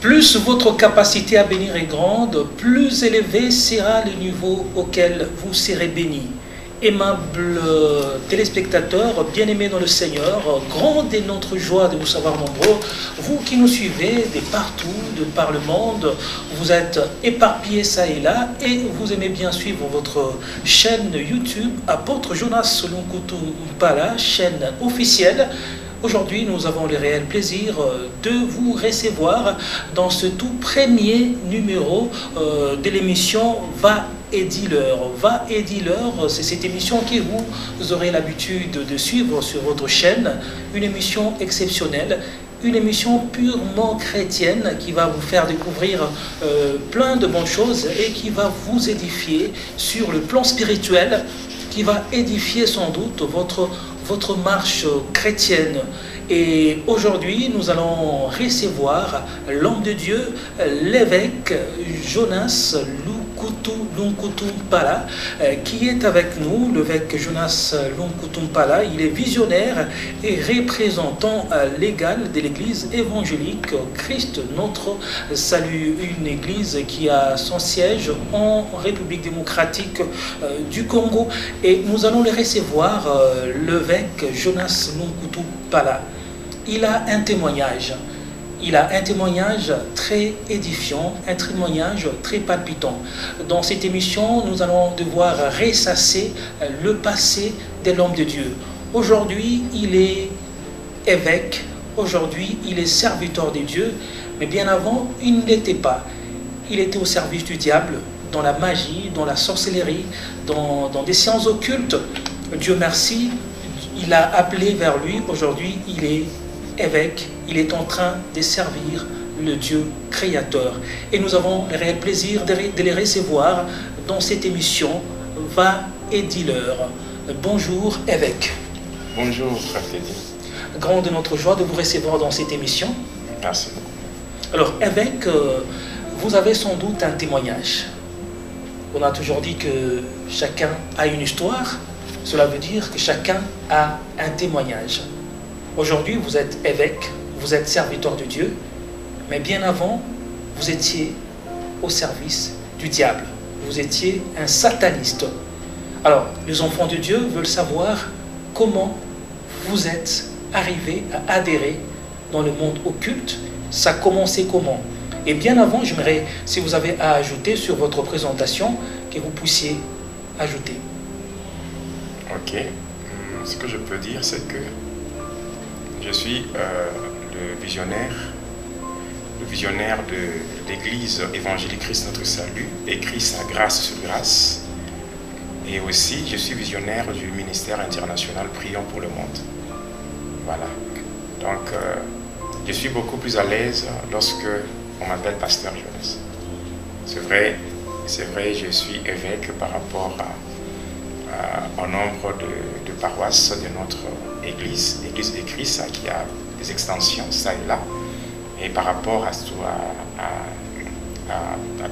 Plus votre capacité à bénir est grande, plus élevé sera le niveau auquel vous serez béni. Aimables téléspectateurs, bien-aimés dans le Seigneur, grande est notre joie de vous savoir nombreux. Vous qui nous suivez de partout, de par le monde, vous êtes éparpillés ça et là et vous aimez bien suivre votre chaîne YouTube Apôtre Jonas Lunkutu Mpala, chaîne officielle. Aujourd'hui, nous avons le réel plaisir de vous recevoir dans ce tout premier numéro de l'émission Va et dis-leur. Va et dis-leur, c'est cette émission que vous aurez l'habitude de suivre sur votre chaîne. Une émission exceptionnelle, une émission purement chrétienne qui va vous faire découvrir plein de bonnes choses et qui va vous édifier sur le plan spirituel, qui va édifier sans doute votre marche chrétienne. Et aujourd'hui, nous allons recevoir l'homme de Dieu, l'évêque Jonas Lunkutu Mpala, qui est avec nous. L'évêque Jonas Lunkutu Mpala, il est visionnaire et représentant légal de l'église évangélique Christ Notre Salut, une église qui a son siège en République démocratique du Congo. Et nous allons le recevoir, l'évêque Jonas Lunkutu Mpala. Il a un témoignage. Il a un témoignage très édifiant, un témoignage très palpitant. Dans cette émission, nous allons devoir ressasser le passé de l'homme de Dieu. Aujourd'hui, il est évêque. Aujourd'hui, il est serviteur de Dieu. Mais bien avant, il ne l'était pas. Il était au service du diable, dans la magie, dans la sorcellerie, dans des sciences occultes. Dieu merci, il a appelé vers lui. Aujourd'hui, il est évêque, il est en train de servir le Dieu créateur. Et nous avons le réel plaisir de les recevoir dans cette émission Va et dis-leur. Bonjour évêque. Bonjour frère Teddy. Grande est notre joie de vous recevoir dans cette émission. Merci beaucoup. Alors évêque, vous avez sans doute un témoignage. On a toujours dit que chacun a une histoire. Cela veut dire que chacun a un témoignage. Aujourd'hui, vous êtes évêque, vous êtes serviteur de Dieu, mais bien avant, vous étiez au service du diable. Vous étiez un sataniste. Alors, les enfants de Dieu veulent savoir comment vous êtes arrivé à adhérer dans le monde occulte. Ça a commencé comment? Et bien avant, j'aimerais, si vous avez à ajouter sur votre présentation, que vous puissiez ajouter. Ok. Ce que je peux dire, c'est que je suis le visionnaire de l'église évangélique Christ Notre Salut, écrit sa grâce sur grâce. Et aussi, je suis visionnaire du ministère international Prions pour le monde. Voilà. Donc, je suis beaucoup plus à l'aise lorsque on m'appelle pasteur Jonas. C'est vrai, je suis évêque par rapport au nombre de paroisses de notre église de Christ, qui a des extensions, ça et là. Et par rapport à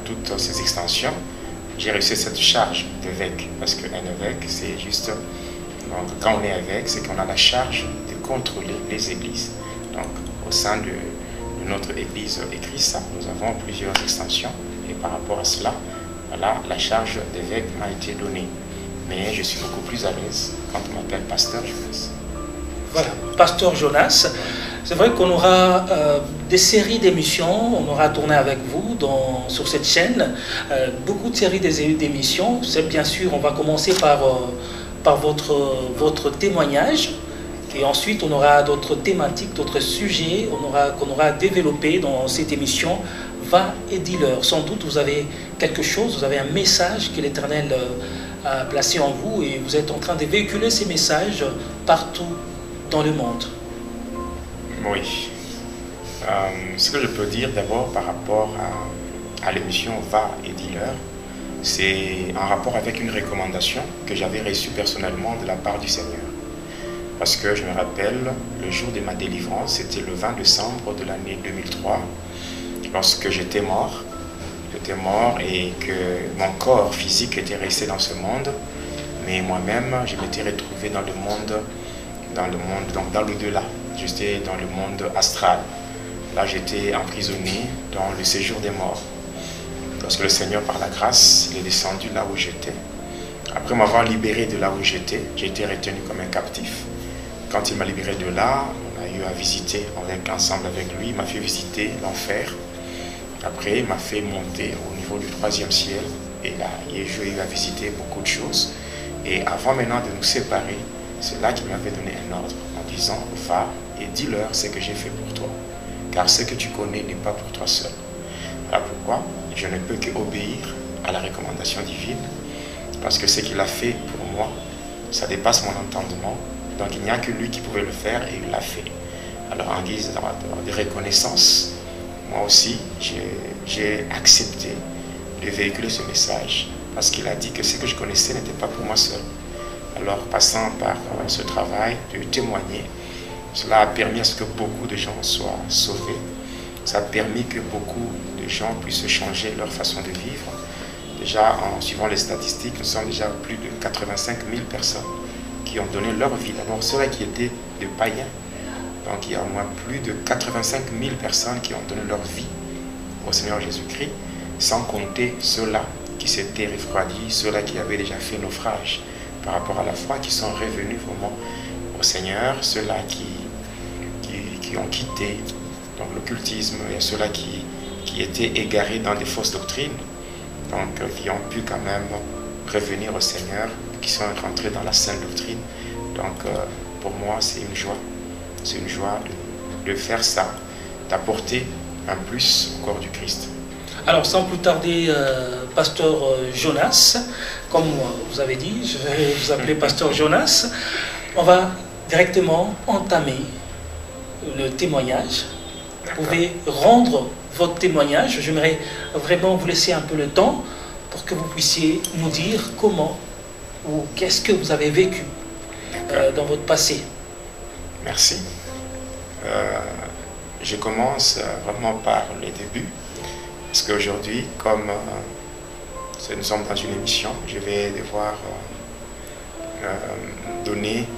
toutes ces extensions, j'ai reçu cette charge d'évêque, parce qu'un évêque, c'est juste... Donc, quand on est évêque, c'est qu'on a la charge de contrôler les églises. Donc, au sein de notre église Christ, nous avons plusieurs extensions. Et par rapport à cela, voilà, la charge d'évêque m'a été donnée. Mais je suis beaucoup plus à l'aise quand on m'appelle pasteur Jonas. Voilà, pasteur Jonas. C'est vrai qu'on aura des séries d'émissions, on aura tourné avec vous sur cette chaîne, beaucoup de séries d'émissions. C'est bien sûr, on va commencer par votre témoignage, et ensuite on aura d'autres thématiques, d'autres sujets qu'on aura développés dans cette émission. Va et dis-leur. Sans doute vous avez quelque chose, vous avez un message que l'Éternel a placé en vous et vous êtes en train de véhiculer ces messages partout dans le monde. Oui. Ce que je peux dire d'abord par rapport à l'émission Va et dis-leur, c'est en rapport avec une recommandation que j'avais reçue personnellement de la part du Seigneur. Parce que je me rappelle, le jour de ma délivrance, c'était le 20 décembre de l'année 2003, lorsque j'étais mort et que mon corps physique était resté dans ce monde, mais moi-même, je m'étais retrouvé dans le monde, donc dans l'au-delà. J'étais dans le monde astral. Là, j'étais emprisonné dans le séjour des morts. Lorsque le Seigneur, par la grâce, il est descendu là où j'étais. Après m'avoir libéré de là où j'étais, j'ai été retenu comme un captif. Quand il m'a libéré de là, on a eu à visiter ensemble avec lui. Il m'a fait visiter l'enfer. Après, il m'a fait monter au niveau du 3e ciel. Et là, j'ai eu à visiter beaucoup de choses. Et avant maintenant de nous séparer, c'est là qu'il m'avait donné un ordre en disant, va et dis-leur ce que j'ai fait pour toi. Car ce que tu connais n'est pas pour toi seul. Voilà pourquoi je ne peux qu'obéir à la recommandation divine. Parce que ce qu'il a fait pour moi, ça dépasse mon entendement. Donc il n'y a que lui qui pouvait le faire et il l'a fait. Alors en guise de reconnaissance, moi aussi, j'ai accepté de véhiculer ce message. Parce qu'il a dit que ce que je connaissais n'était pas pour moi seul. Alors passant par ce travail de témoigner, cela a permis à ce que beaucoup de gens soient sauvés. Ça a permis que beaucoup de gens puissent changer leur façon de vivre. Déjà, en suivant les statistiques, nous sommes déjà plus de 85 000 personnes qui ont donné leur vie. D'abord, ceux-là qui étaient des païens. Donc, il y a au moins plus de 85 000 personnes qui ont donné leur vie au Seigneur Jésus-Christ, sans compter ceux-là qui s'étaient refroidis, ceux-là qui avaient déjà fait naufrage par rapport à la foi, qui sont revenus vraiment au Seigneur, ceux-là qui ont quitté donc l'occultisme, et ceux-là qui étaient égarés dans des fausses doctrines, donc qui ont pu quand même revenir au Seigneur, qui sont rentrés dans la sainte doctrine. Donc pour moi, c'est une joie. C'est une joie de faire ça, d'apporter un plus au corps du Christ. Alors, sans plus tarder, pasteur Jonas, comme vous avez dit, je vais vous appeler pasteur Jonas, on va directement entamer le témoignage. Vous pouvez rendre votre témoignage. J'aimerais vraiment vous laisser un peu le temps pour que vous puissiez nous dire comment ou qu'est-ce que vous avez vécu dans votre passé. Merci. Je commence vraiment par les débuts. Parce qu'aujourd'hui, comme nous sommes dans une émission, je vais devoir donner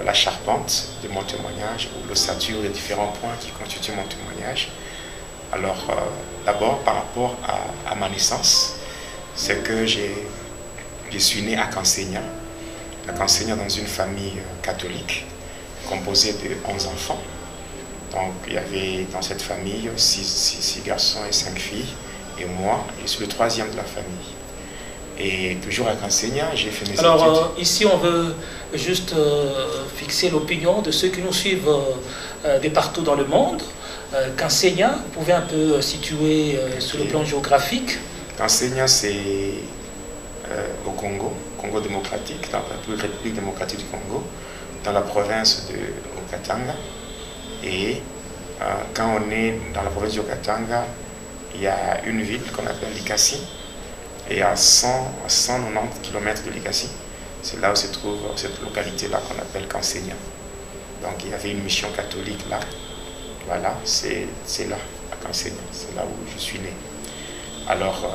la charpente de mon témoignage ou l'ossature des différents points qui constituent mon témoignage. Alors, d'abord, par rapport à ma naissance, c'est que je suis né à Cansegna dans une famille catholique composée de 11 enfants. Donc, il y avait dans cette famille 6 garçons et 5 filles. Et moi, je suis le 3e de la famille. Et toujours à Cansegna, j'ai fait mes études. Alors, ici, on veut juste fixer l'opinion de ceux qui nous suivent de partout dans le monde. Cansegna, vous pouvez un peu situer sur le plan géographique. Cansegna, c'est au Congo démocratique, dans la République démocratique du Congo, dans la province de Okatanga. Et quand on est dans la province du Okatanga, il y a une ville qu'on appelle Likasi. Et à 190 km de Likasi, c'est là où se trouve cette localité-là qu'on appelle Cansegna. Donc il y avait une mission catholique là. Voilà, c'est là, à Cansegna. C'est là où je suis né. Alors,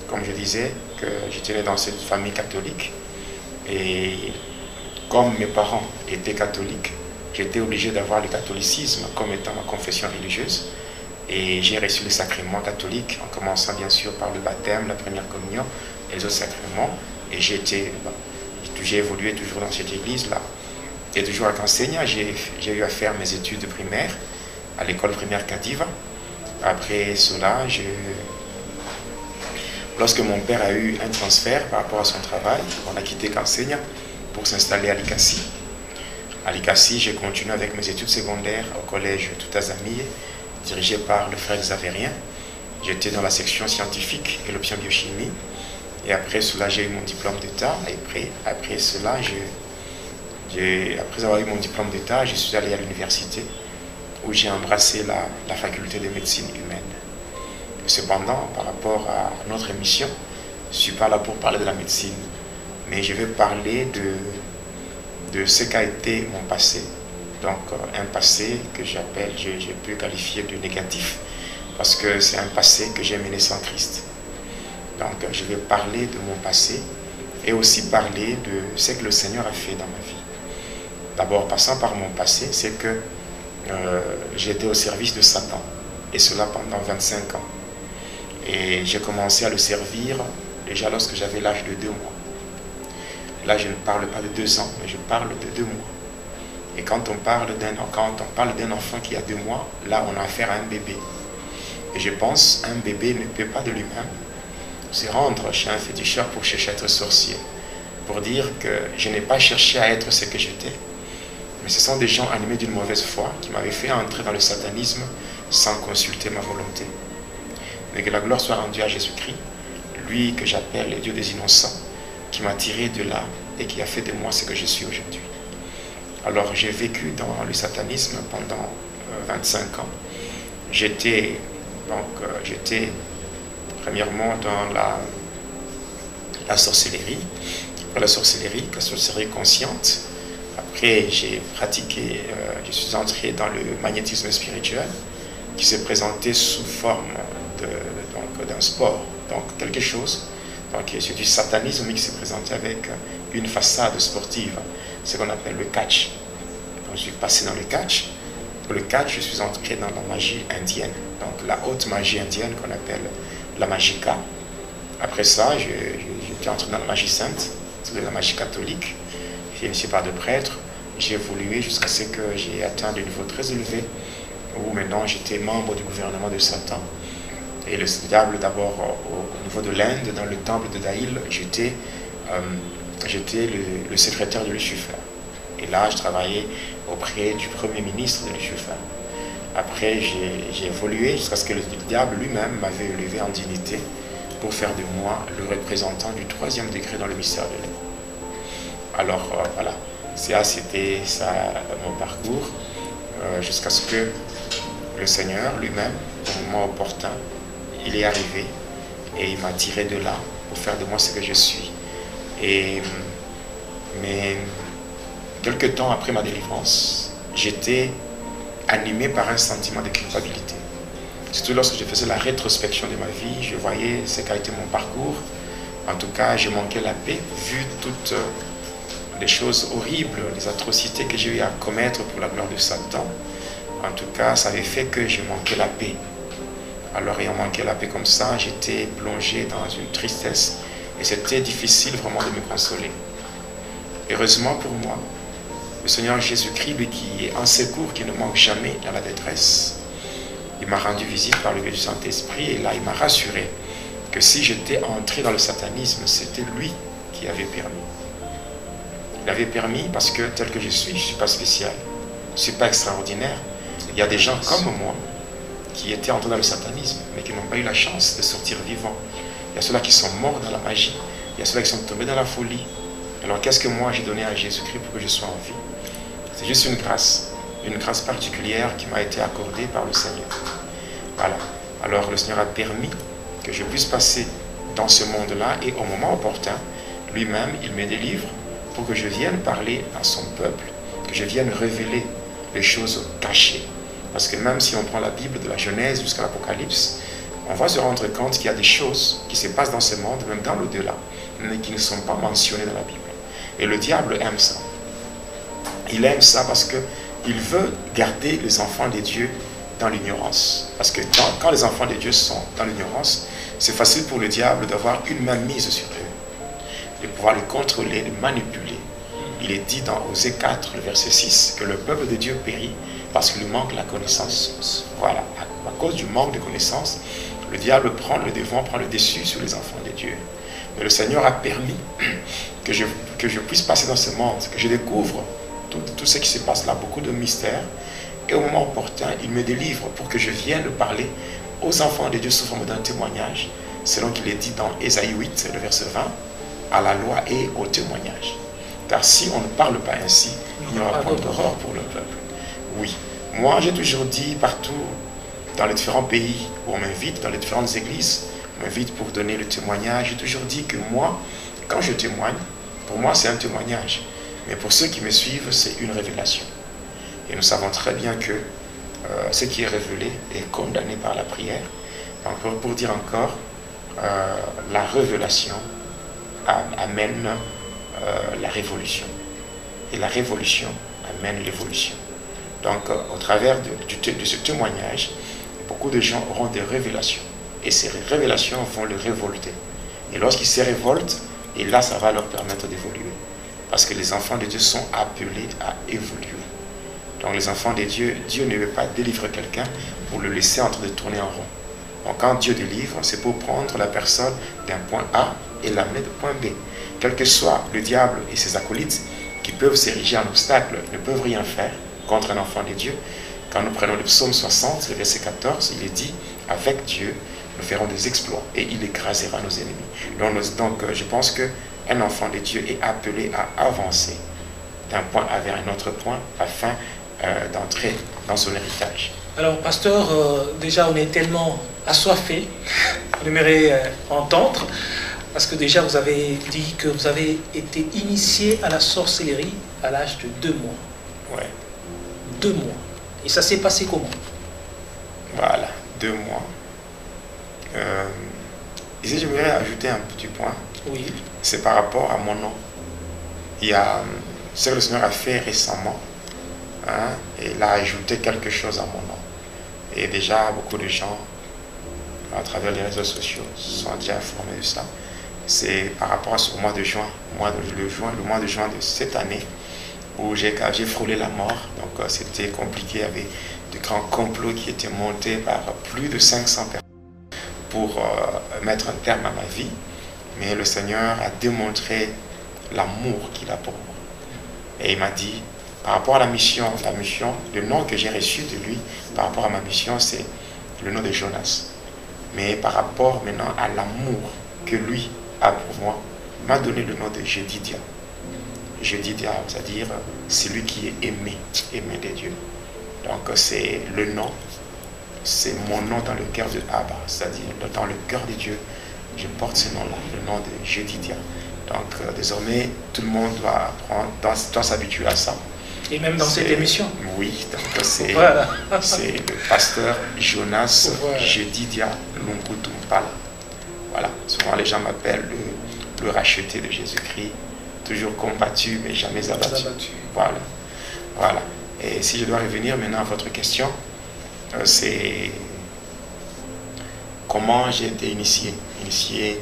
comme je disais, que j'étais né dans cette famille catholique. Et comme mes parents étaient catholiques, j'étais obligé d'avoir le catholicisme comme étant ma confession religieuse. Et j'ai reçu le sacrement catholique, en commençant bien sûr par le baptême, la première communion et les autres sacrements. Et j'ai évolué toujours dans cette église-là. Et toujours à Cansegna, j'ai eu à faire mes études primaires à l'école primaire Kadiva. Après cela, lorsque mon père a eu un transfert par rapport à son travail, on a quitté Cansegna pour s'installer à Likasi. À Likasi, j'ai continué avec mes études secondaires au collège Toutazamiye, dirigé par le frère Xavérien. J'étais dans la section scientifique et l'option biochimie. Et après cela, j'ai eu mon diplôme d'État. Et après cela, après avoir eu mon diplôme d'État, je suis allé à l'université où j'ai embrassé la faculté de médecine humaine. Cependant, par rapport à notre émission, je ne suis pas là pour parler de la médecine, mais je vais parler de ce qu'a été mon passé. Donc un passé que j'ai pu qualifier de négatif, parce que c'est un passé que j'ai mené sans Christ. Donc je vais parler de mon passé et aussi parler de ce que le Seigneur a fait dans ma vie. D'abord, passant par mon passé, c'est que j'étais au service de Satan, et cela pendant 25 ans. Et j'ai commencé à le servir déjà lorsque j'avais l'âge de 2 mois. Là, je ne parle pas de 2 ans, mais je parle de 2 mois. Et quand on parle d'un enfant qui a 2 mois, là, on a affaire à un bébé. Et je pense, un bébé ne peut pas de lui-même se rendre chez un féticheur pour chercher à être sorcier. Pour dire que je n'ai pas cherché à être ce que j'étais. Mais ce sont des gens animés d'une mauvaise foi qui m'avaient fait entrer dans le satanisme sans consulter ma volonté. Mais que la gloire soit rendue à Jésus-Christ, lui que j'appelle le Dieu des innocents, qui m'a tiré de là et qui a fait de moi ce que je suis aujourd'hui. Alors j'ai vécu dans le satanisme pendant 25 ans. J'étais premièrement dans la sorcellerie, la sorcellerie consciente. Après j'ai pratiqué, je suis entré dans le magnétisme spirituel qui s'est présenté sous forme d'un sport, donc quelque chose. Donc c'est du satanisme qui s'est présenté avec une façade sportive, ce qu'on appelle le catch. Donc je suis passé dans le catch. Pour le catch, je suis entré dans la magie indienne, donc la haute magie indienne qu'on appelle la magika. Après ça, j'étais entré dans la magie sainte, c'est la magie catholique. Je ne suis pas de prêtre. J'ai évolué jusqu'à ce que j'ai atteint des niveaux très élevés, où maintenant j'étais membre du gouvernement de Satan. Et le diable, d'abord au niveau de l'Inde, dans le temple de Daïl, j'étais le secrétaire de Lucifer. Et là, je travaillais auprès du premier ministre de Lucifer. Après, j'ai évolué jusqu'à ce que le diable lui-même m'avait élevé en dignité pour faire de moi le représentant du 3e degré dans le mystère de l'air. Alors, voilà, c'était ça mon parcours, jusqu'à ce que le Seigneur lui-même, au moment opportun, il est arrivé et il m'a tiré de là pour faire de moi ce que je suis. Mais quelques temps après ma délivrance, j'étais animé par un sentiment de culpabilité. Surtout lorsque je faisais la rétrospection de ma vie, je voyais ce qu'a été mon parcours. En tout cas, je manquais la paix, vu toutes les choses horribles, les atrocités que j'ai eu à commettre pour la gloire de Satan. En tout cas, ça avait fait que je manquais la paix. Alors, ayant manqué la paix comme ça, j'étais plongé dans une tristesse et c'était difficile vraiment de me consoler. Heureusement pour moi, le Seigneur Jésus-Christ, lui qui est en secours, qui ne manque jamais dans la détresse, il m'a rendu visite par le biais du Saint-Esprit et là, il m'a rassuré que si j'étais entré dans le satanisme, c'était lui qui avait permis. Il avait permis parce que tel que je ne suis pas spécial, je ne suis pas extraordinaire. Il y a des gens comme moi qui étaient entrés dans le satanisme, mais qui n'ont pas eu la chance de sortir vivants. Il y a ceux-là qui sont morts dans la magie, il y a ceux-là qui sont tombés dans la folie. Alors qu'est-ce que moi j'ai donné à Jésus-Christ pour que je sois en vie? C'est juste une grâce particulière qui m'a été accordée par le Seigneur. Voilà. Alors le Seigneur a permis que je puisse passer dans ce monde-là et au moment opportun, lui-même, il me délivre pour que je vienne parler à son peuple, que je vienne révéler les choses cachées. Parce que même si on prend la Bible de la Genèse jusqu'à l'Apocalypse, on va se rendre compte qu'il y a des choses qui se passent dans ce monde, même dans l'au-delà, mais qui ne sont pas mentionnées dans la Bible. Et le diable aime ça. Il aime ça parce qu'il veut garder les enfants de Dieu dans l'ignorance. Parce que quand les enfants de Dieu sont dans l'ignorance, c'est facile pour le diable d'avoir une main mise sur eux, de pouvoir les contrôler, les manipuler. Il est dit dans Osée 4, le verset 6, que le peuple de Dieu périt parce qu'il lui manque la connaissance. Voilà, à cause du manque de connaissance, le diable prend le devant, prend le dessus sur les enfants de Dieu. Mais le Seigneur a permis que je puisse passer dans ce monde, que je découvre tout ce qui se passe là, beaucoup de mystères. Et au moment opportun, il me délivre pour que je vienne parler aux enfants de Dieu sous forme d'un témoignage, selon qu'il est dit dans Ésaïe 8, le verset 20, à la loi et au témoignage. Car si on ne parle pas ainsi, il n'y aura point d'horreur pour le peuple. Oui, moi j'ai toujours dit partout, dans les différents pays où on m'invite, dans les différentes églises, on m'invite pour donner le témoignage. J'ai toujours dit que moi, quand je témoigne, pour moi c'est un témoignage. Mais pour ceux qui me suivent, c'est une révélation. Et nous savons très bien que ce qui est révélé est condamné par la prière. Donc, pour dire encore, la révélation amène la révolution. Et la révolution amène l'évolution. Donc, au travers de ce témoignage, beaucoup de gens auront des révélations. Et ces révélations vont le révolter. Et lorsqu'ils se révoltent, et là, ça va leur permettre d'évoluer. Parce que les enfants de Dieu sont appelés à évoluer. Donc, les enfants de Dieu, Dieu ne veut pas délivrer quelqu'un pour le laisser en train de tourner en rond. Donc, quand Dieu délivre, c'est pour prendre la personne d'un point A et l'amener de point B. Quel que soit le diable et ses acolytes qui peuvent s'ériger en obstacle, ne peuvent rien faire contre un enfant de Dieu. Quand nous prenons le psaume 60, le verset 14, il est dit, avec Dieu, nous ferons des exploits et il écrasera nos ennemis. Donc je pense qu'un enfant de Dieu est appelé à avancer d'un point A vers un autre point afin d'entrer dans son héritage. Alors, pasteur, déjà, on est tellement assoiffé, on aimerait entendre, parce que déjà, vous avez dit que vous avez été initié à la sorcellerie à l'âge de 2 mois. Ouais. 2 mois. Et ça s'est passé comment? Voilà, 2 mois. Ici, j'aimerais ajouter un petit point. Oui. C'est par rapport à mon nom. Il y a ce que le Seigneur a fait récemment. Hein, et il a ajouté quelque chose à mon nom. Et déjà, beaucoup de gens, à travers les réseaux sociaux, sont déjà informés de ça. C'est par rapport à ce mois de juin, le mois de juin de cette année, où j'ai frôlé la mort. Donc c'était compliqué, il y avait de grands complots qui étaient montés par plus de 500 personnes pour mettre un terme à ma vie. Mais le Seigneur a démontré l'amour qu'il a pour moi. Et il m'a dit, par rapport à la mission, le nom que j'ai reçu de lui, par rapport à ma mission, c'est le nom de Jonas. Mais par rapport maintenant à l'amour que lui a pour moi, il m'a donné le nom de Jedidia. Jedidia, c'est-à-dire celui qui est aimé de Dieu. Donc c'est le nom, c'est mon nom dans le cœur de Abba, c'est-à-dire dans le cœur de Dieu, je porte ce nom-là, le nom de Jedidia. Donc désormais, tout le monde doit s'habituer à ça. Et même dans cette émission. Oui, donc c'est voilà. C'est le pasteur Jonas voilà. Jedidia Lungutumpala. Voilà, souvent les gens m'appellent le racheté de Jésus-Christ, toujours combattu mais jamais abattu. Voilà, voilà. Et si je dois revenir maintenant à votre question, c'est comment j'ai été initié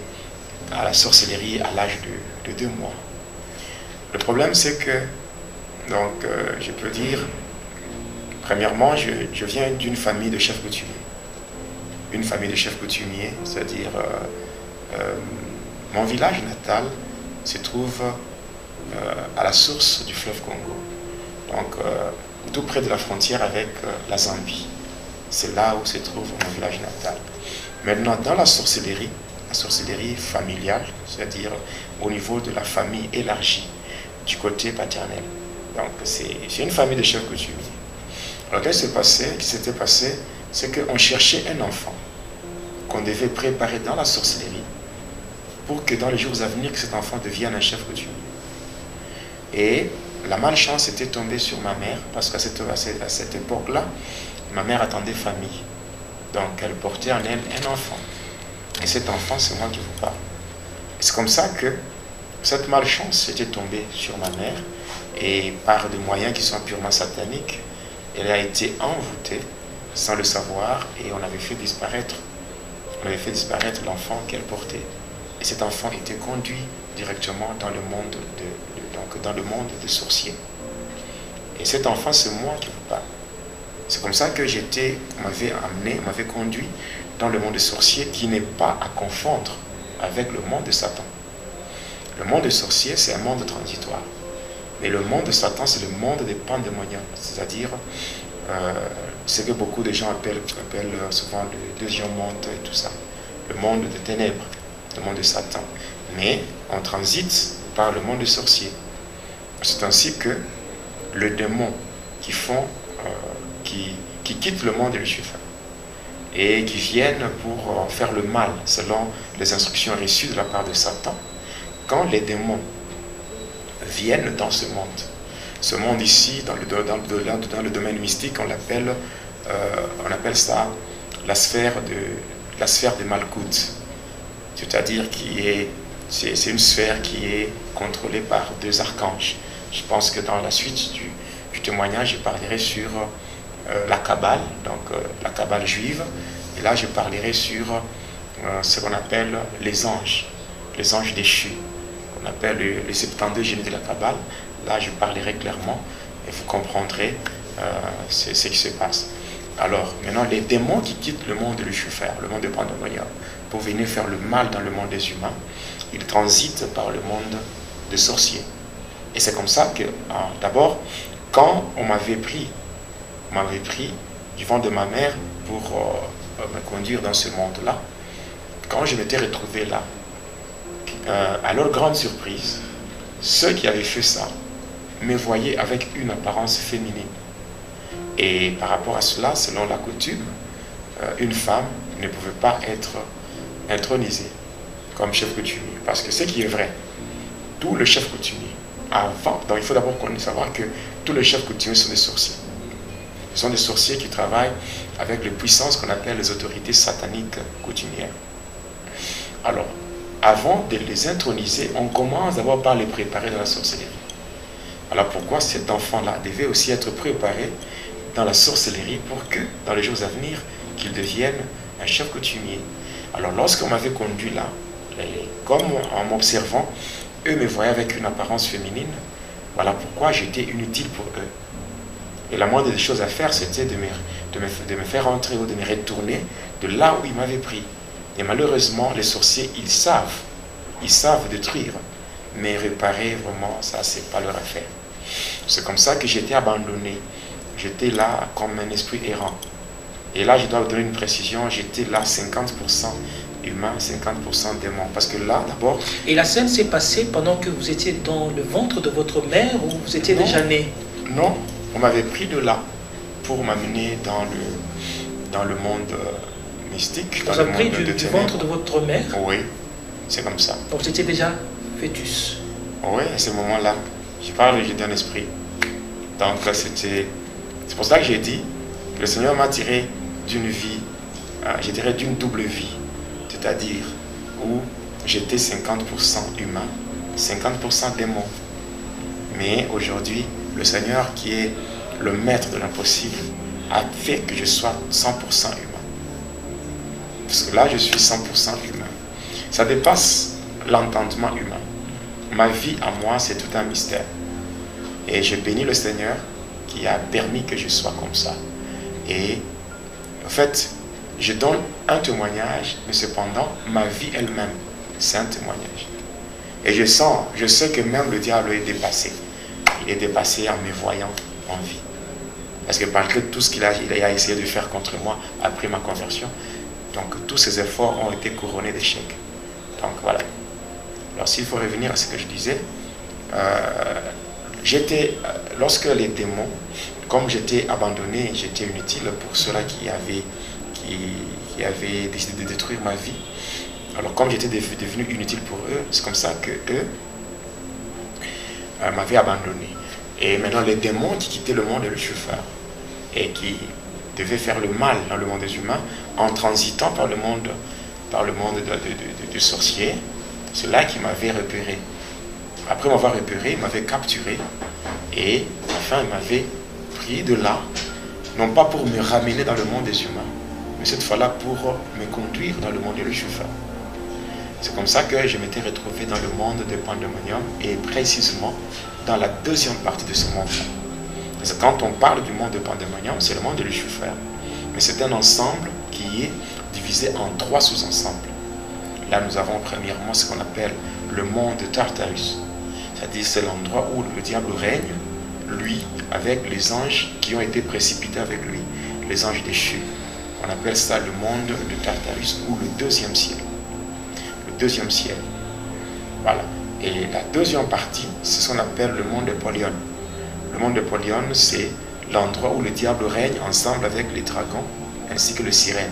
à la sorcellerie à l'âge de 2 mois. Le problème c'est que, donc je peux dire, premièrement, je viens d'une famille de chefs coutumiers. Une famille de chefs coutumiers, c'est-à-dire mon village natal se trouve à la source du fleuve Congo, donc tout près de la frontière avec la Zambie. C'est là où se trouve mon village natal. Maintenant, dans la sorcellerie familiale, c'est-à-dire au niveau de la famille élargie, du côté paternel. Donc c'est une famille de chefs coutumiers. Alors qu'est-ce qui s'était passé, c'est qu'on cherchait un enfant qu'on devait préparer dans la sorcellerie pour que dans les jours à venir, que cet enfant devienne un chef coutumier. Et la malchance était tombée sur ma mère, parce qu'à cette époque-là, ma mère attendait famille. Donc elle portait en elle un enfant. Et cet enfant, c'est moi qui vous parle. C'est comme ça que cette malchance était tombée sur ma mère, et par des moyens qui sont purement sataniques, elle a été envoûtée sans le savoir, et on avait fait disparaître l'enfant qu'elle portait. Et cet enfant était conduit directement dans le monde des sorciers. Et cet enfant, c'est moi qui vous parle. C'est comme ça que on m'avait conduit dans le monde des sorciers, qui n'est pas à confondre avec le monde de Satan. Le monde des sorciers, c'est un monde transitoire. Mais le monde de Satan, c'est le monde des pandémoniums, c'est-à-dire ce que beaucoup de gens appellent souvent le deuxième monde et tout ça. Le monde des ténèbres, le monde de Satan. Mais on transite par le monde des sorciers. C'est ainsi que les démons qui quittent le monde de Lucifer et qui viennent pour faire le mal selon les instructions reçues de la part de Satan, quand les démons viennent dans ce monde ici, dans le domaine mystique, on appelle ça la sphère de Malkout, c'est-à-dire c'est une sphère qui est contrôlée par 2 archanges. Je pense que dans la suite du témoignage, je parlerai sur la Kabbale, donc la Kabbale juive. Et là, je parlerai sur ce qu'on appelle les anges déchus, qu'on appelle les 72 génies de la Kabbale. Là, je parlerai clairement et vous comprendrez ce qui se passe. Alors, maintenant, les démons qui quittent le monde de Lucifer, le monde de Pandemonium, pour venir faire le mal dans le monde des humains, ils transitent par le monde des sorciers. Et c'est comme ça que, d'abord, quand on m'avait pris du ventre de ma mère pour me conduire dans ce monde-là, quand je m'étais retrouvé là, à leur grande surprise, ceux qui avaient fait ça me voyaient avec une apparence féminine. Et par rapport à cela, selon la coutume, une femme ne pouvait pas être intronisée comme chef coutumier. Parce que ce qui est vrai, tous les chefs coutumiers, avant, donc il faut d'abord savoir que tous les chefs coutumiers sont des sorciers. Ce sont des sorciers qui travaillent avec les puissances qu'on appelle les autorités sataniques coutumières. Alors, avant de les introniser, on commence d'abord par les préparer dans la sorcellerie. Alors pourquoi cet enfant-là devait aussi être préparé dans la sorcellerie pour que, dans les jours à venir, qu'il devienne un chef coutumier. Alors lorsqu'on m'avait conduit là, comme en m'observant, eux me voyaient avec une apparence féminine, voilà pourquoi j'étais inutile pour eux. Et la moindre des choses à faire, c'était de me faire entrer ou de me retourner de là où ils m'avaient pris. Et malheureusement, les sorciers, ils savent détruire, mais réparer, vraiment, ça, c'est pas leur affaire. C'est comme ça que j'étais abandonné. J'étais là comme un esprit errant. Et là, je dois vous donner une précision, j'étais là 50% humain, 50% démon. Parce que là, d'abord... Et la scène s'est passée pendant que vous étiez dans le ventre de votre mère ou vous étiez déjà né? Non, on m'avait pris de là pour m'amener dans le monde mystique. Vous avez pris du ventre de votre mère? Oui, c'est comme ça. Donc vous étiez déjà fœtus? Oui, à ce moment-là, je parle d'un esprit. Donc c'est pour ça que j'ai dit que le Seigneur m'a tiré d'une vie, je dirais d'une double vie, c'est-à-dire où j'étais 50% humain, 50% démon. Mais aujourd'hui, le Seigneur qui est le maître de l'impossible a fait que je sois 100% humain. Parce que là, je suis 100% humain. Ça dépasse l'entendement humain. Ma vie à moi, c'est tout un mystère. Et je bénis le Seigneur qui a permis que je sois comme ça. Et en fait, je donne un témoignage, mais cependant, ma vie elle-même, c'est un témoignage. Et je sais que même le diable est dépassé. Il est dépassé en me voyant en vie. Parce que malgré tout ce qu'il a essayé de faire contre moi après ma conversion, donc tous ces efforts ont été couronnés d'échecs. Donc voilà. Alors s'il faut revenir à ce que je disais, lorsque les démons, comme j'étais abandonné, j'étais inutile pour ceux-là qui avaient décidé de détruire ma vie. Alors comme j'étais devenu inutile pour eux, c'est comme ça que eux m'avaient abandonné. Et maintenant les démons qui quittaient le monde de Lucifer et qui devaient faire le mal dans le monde des humains en transitant par le monde du sorcier, c'est là qui m'avait repéré. Après m'avoir repéré, il m'avait capturé et enfin il m'avait pris de là, non pas pour me ramener dans le monde des humains, mais cette fois-là pour me conduire dans le monde de Lucifer. C'est comme ça que je m'étais retrouvé dans le monde de Pandemonium et précisément dans la deuxième partie de ce monde-là. Parce que quand on parle du monde de Pandemonium, c'est le monde de Lucifer. Mais c'est un ensemble qui est divisé en 3 sous-ensembles. Là, nous avons premièrement ce qu'on appelle le monde de Tartarus. C'est-à-dire c'est l'endroit où le diable règne, lui, avec les anges qui ont été précipités avec lui, les anges déchus. On appelle ça le monde de Tartarus ou le deuxième ciel. Le deuxième ciel. Voilà. Et la deuxième partie, c'est ce qu'on appelle le monde de Polion. Le monde de Polion, c'est l'endroit où le diable règne ensemble avec les dragons ainsi que les sirènes.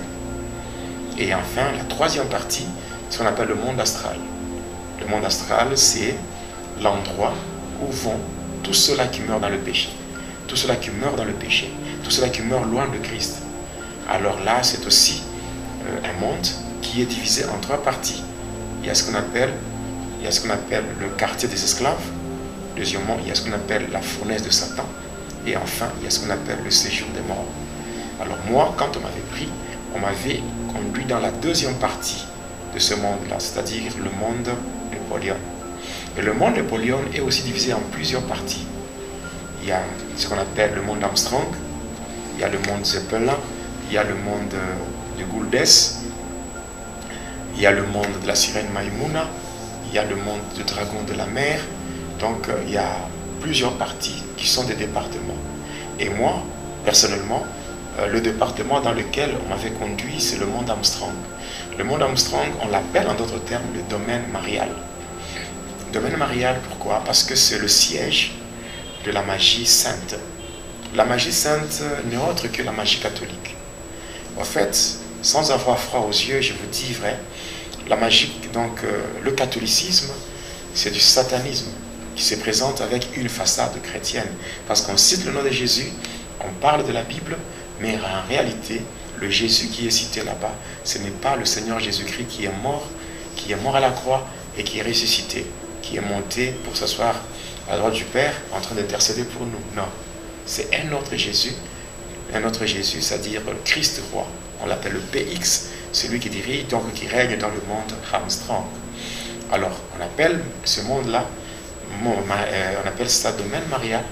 Et enfin, la troisième partie, c'est ce qu'on appelle le monde astral. Le monde astral, c'est l'endroit où vont tous ceux-là qui meurent dans le péché. Tous ceux-là qui meurent dans le péché. Tous ceux-là qui meurent loin de Christ. Alors là, c'est aussi un monde qui est divisé en 3 parties. Il y a ce qu'on appelle le quartier des esclaves. Deuxièmement, il y a ce qu'on appelle la fournaise de Satan. Et enfin, il y a ce qu'on appelle le séjour des morts. Alors moi, quand on m'avait pris, on m'avait conduit dans la deuxième partie de ce monde-là, c'est-à-dire le monde Napoléon. Et le monde Napoléon est aussi divisé en plusieurs parties. Il y a ce qu'on appelle le monde Armstrong, il y a le monde Zeppelin, il y a le monde de Gouldes, il y a le monde de la sirène Maïmouna, il y a le monde du dragon de la mer. Donc il y a plusieurs parties qui sont des départements. Et moi, personnellement, le département dans lequel on m'avait conduit, c'est le monde Armstrong. Le monde Armstrong, on l'appelle en d'autres termes le domaine marial. Domaine marial, pourquoi? Parce que c'est le siège de la magie sainte. La magie sainte n'est autre que la magie catholique. En fait, sans avoir froid aux yeux, je vous dis vrai, la magie, donc le catholicisme, c'est du satanisme qui se présente avec une façade chrétienne. Parce qu'on cite le nom de Jésus, on parle de la Bible, mais en réalité, le Jésus qui est cité là-bas, ce n'est pas le Seigneur Jésus-Christ qui est mort à la croix et qui est ressuscité, qui est monté pour s'asseoir à la droite du Père en train d'intercéder pour nous. Non, c'est un autre Jésus, c'est-à-dire le Christ roi. On l'appelle le PX, celui qui dirige, donc qui règne dans le monde Armstrong. Alors, on appelle ce monde-là, on appelle ça domaine marial.